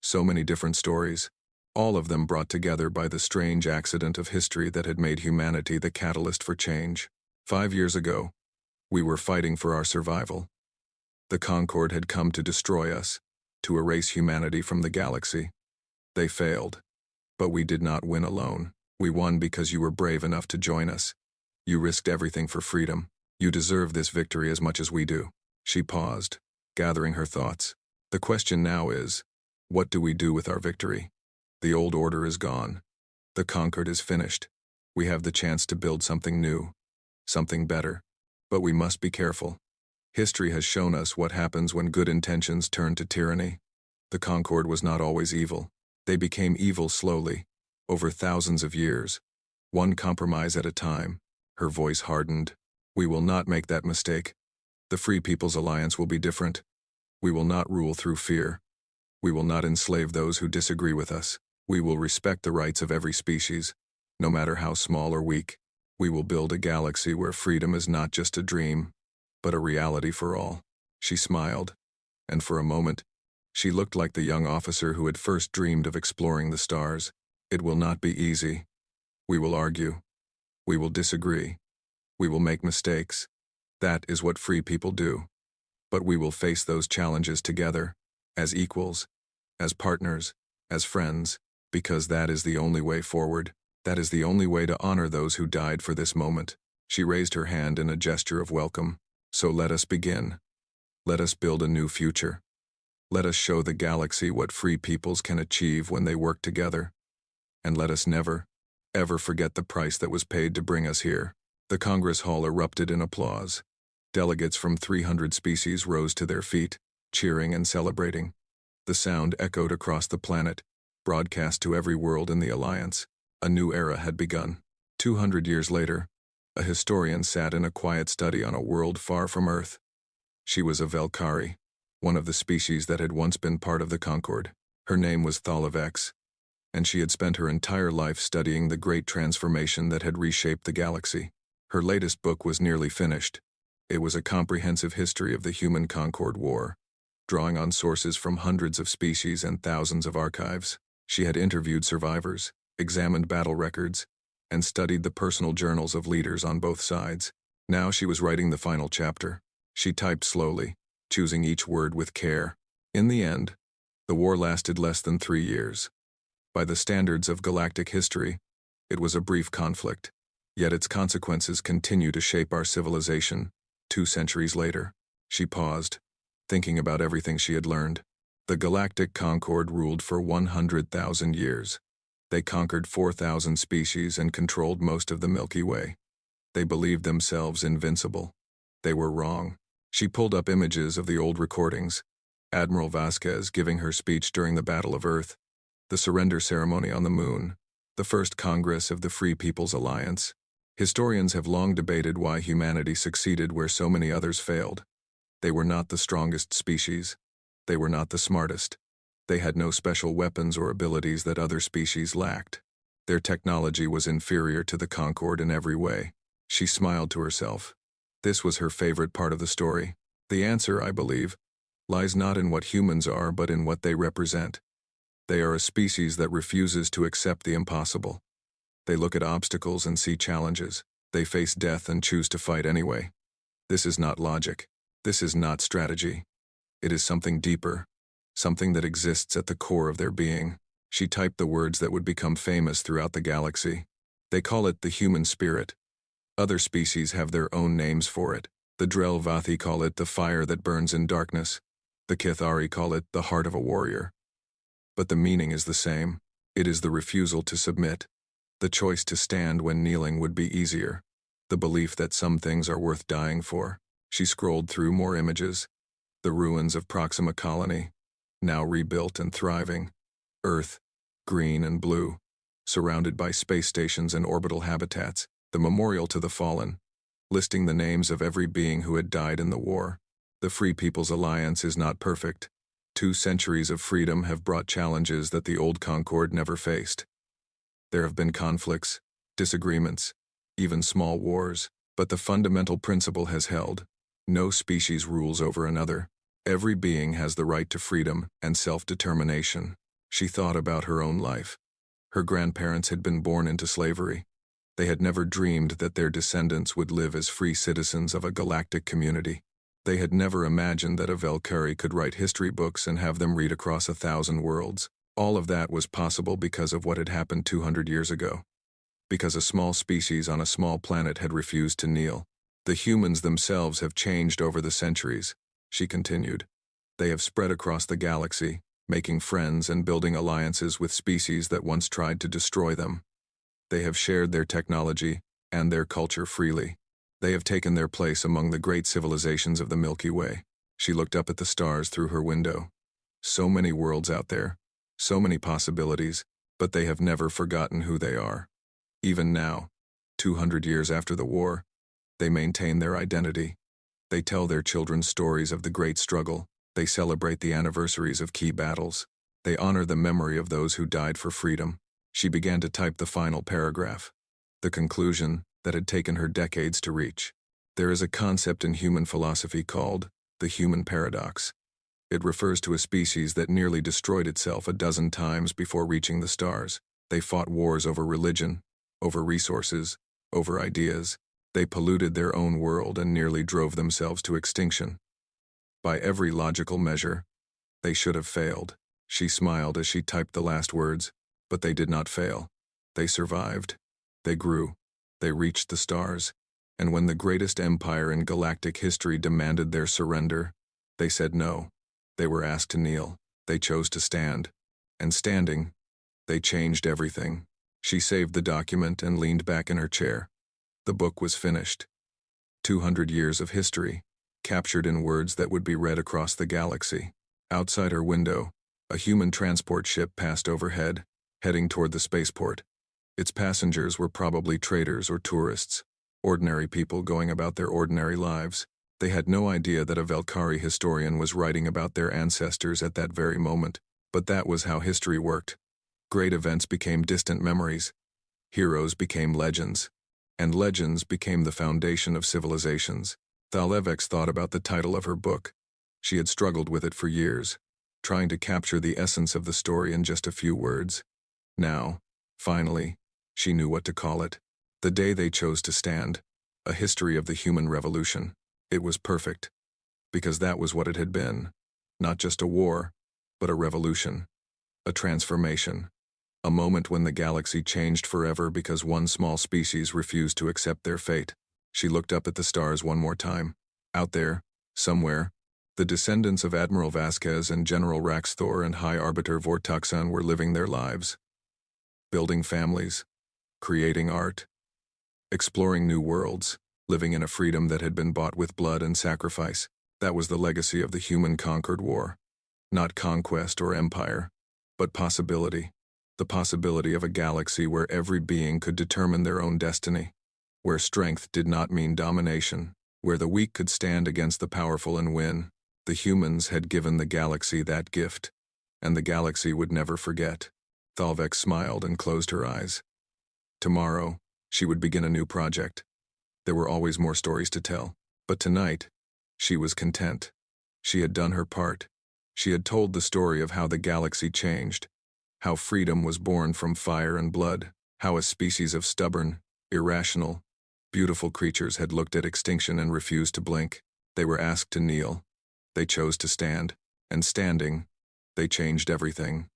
so many different stories, all of them brought together by the strange accident of history that had made humanity the catalyst for change. 5 years ago, we were fighting for our survival. The Concorde had come to destroy us, to erase humanity from the galaxy. They failed, but we did not win alone. We won because you were brave enough to join us. You risked everything for freedom. You deserve this victory as much as we do. She paused, gathering her thoughts. The question now is, what do we do with our victory? The old order is gone. The Concorde is finished. We have the chance to build something new, something better. But we must be careful. History has shown us what happens when good intentions turn to tyranny. The Concorde was not always evil. They became evil slowly, over thousands of years, one compromise at a time. Her voice hardened. We will not make that mistake. The Free People's Alliance will be different. We will not rule through fear. We will not enslave those who disagree with us. We will respect the rights of every species, no matter how small or weak. We will build a galaxy where freedom is not just a dream, but a reality for all. She smiled, and for a moment, she looked like the young officer who had first dreamed of exploring the stars. It will not be easy. We will argue. We will disagree. We will make mistakes. That is what free people do. But we will face those challenges together, as equals, as partners, as friends, because that is the only way forward. That is the only way to honor those who died for this moment. She raised her hand in a gesture of welcome. So let us begin. Let us build a new future. Let us show the galaxy what free peoples can achieve when they work together. And let us never, ever forget the price that was paid to bring us here. The Congress Hall erupted in applause. Delegates from 300 species rose to their feet, cheering and celebrating. The sound echoed across the planet, broadcast to every world in the Alliance. A new era had begun. 200 years later, a historian sat in a quiet study on a world far from Earth. She was a Velkari, one of the species that had once been part of the Concorde. Her name was Thalavex. and she had spent her entire life studying the great transformation that had reshaped the galaxy. Her latest book was nearly finished. It was a comprehensive history of the Human Concord War, drawing on sources from hundreds of species and thousands of archives. She had interviewed survivors, examined battle records, and studied the personal journals of leaders on both sides. Now she was writing the final chapter. She typed slowly, choosing each word with care. In the end, the war lasted less than 3 years. By the standards of galactic history, it was a brief conflict, yet its consequences continue to shape our civilization. 2 centuries later, she paused, thinking about everything she had learned. The Galactic Concord ruled for 100,000 years. They conquered 4,000 species and controlled most of the Milky Way. They believed themselves invincible. They were wrong. She pulled up images of the old recordings, Admiral Vasquez giving her speech during the Battle of Earth, the surrender ceremony on the Moon, the first Congress of the Free People's Alliance. Historians have long debated why humanity succeeded where so many others failed. They were not the strongest species. They were not the smartest. They had no special weapons or abilities that other species lacked. Their technology was inferior to the Concord in every way. She smiled to herself. This was her favorite part of the story. The answer, I believe, lies not in what humans are but in what they represent. They are a species that refuses to accept the impossible. They look at obstacles and see challenges. They face death and choose to fight anyway. This is not logic. This is not strategy. It is something deeper, something that exists at the core of their being. She typed the words that would become famous throughout the galaxy. They call it the human spirit. Other species have their own names for it. The Drell Vathi call it the fire that burns in darkness. The Kithari call it the heart of a warrior. But the meaning is the same. It is the refusal to submit. The choice to stand when kneeling would be easier. The belief that some things are worth dying for. She scrolled through more images. The ruins of Proxima Colony, now rebuilt and thriving. Earth, green and blue, surrounded by space stations and orbital habitats. The memorial to the fallen, listing the names of every being who had died in the war. The Free People's Alliance is not perfect. 2 centuries of freedom have brought challenges that the old Concord never faced. There have been conflicts, disagreements, even small wars, but the fundamental principle has held. No species rules over another. Every being has the right to freedom and self-determination. She thought about her own life. Her grandparents had been born into slavery. They had never dreamed that their descendants would live as free citizens of a galactic community. They had never imagined that a Valkyrie could write history books and have them read across 1,000 worlds. All of that was possible because of what had happened 200 years ago. Because a small species on a small planet had refused to kneel. The humans themselves have changed over the centuries, she continued. They have spread across the galaxy, making friends and building alliances with species that once tried to destroy them. They have shared their technology and their culture freely. They have taken their place among the great civilizations of the Milky Way. She looked up at the stars through her window. So many worlds out there, so many possibilities, but they have never forgotten who they are. Even now, 200 years after the war, they maintain their identity. They tell their children stories of the great struggle. They celebrate the anniversaries of key battles. They honor the memory of those who died for freedom. She began to type the final paragraph, the conclusion that had taken her decades to reach. There is a concept in human philosophy called the human paradox. It refers to a species that nearly destroyed itself a dozen times before reaching the stars. They fought wars over religion, over resources, over ideas. They polluted their own world and nearly drove themselves to extinction. By every logical measure, they should have failed. She smiled as she typed the last words. But they did not fail. They survived. They grew. They reached the stars. And when the greatest empire in galactic history demanded their surrender, they said no. They were asked to kneel. They chose to stand. And standing, they changed everything. She saved the document and leaned back in her chair. The book was finished. 200 years of history, captured in words that would be read across the galaxy. Outside her window, a human transport ship passed overhead, heading toward the spaceport. Its passengers were probably traders or tourists, ordinary people going about their ordinary lives. They had no idea that a Valkyrie historian was writing about their ancestors at that very moment, but that was how history worked. Great events became distant memories. Heroes became legends. And legends became the foundation of civilizations. Thalevix thought about the title of her book. She had struggled with it for years, trying to capture the essence of the story in just a few words. Now, finally, she knew what to call it. The Day They Chose to Stand, a history of the human revolution. It was perfect, because that was what it had been. Not just a war, but a revolution, a transformation, a moment when the galaxy changed forever because one small species refused to accept their fate. She looked up at the stars one more time. Out there, somewhere, the descendants of Admiral Vasquez and General Raxthor and High Arbiter Vortuxan were living their lives, building families, creating art, exploring new worlds, living in a freedom that had been bought with blood and sacrifice. That was the legacy of the human-conquered war. Not conquest or empire, but possibility. The possibility of a galaxy where every being could determine their own destiny, where strength did not mean domination, where the weak could stand against the powerful and win. The humans had given the galaxy that gift, and the galaxy would never forget. Thalvex smiled and closed her eyes. Tomorrow, she would begin a new project. There were always more stories to tell, but tonight, she was content. She had done her part. She had told the story of how the galaxy changed, how freedom was born from fire and blood, how a species of stubborn, irrational, beautiful creatures had looked at extinction and refused to blink. They were asked to kneel. They chose to stand, and standing, they changed everything.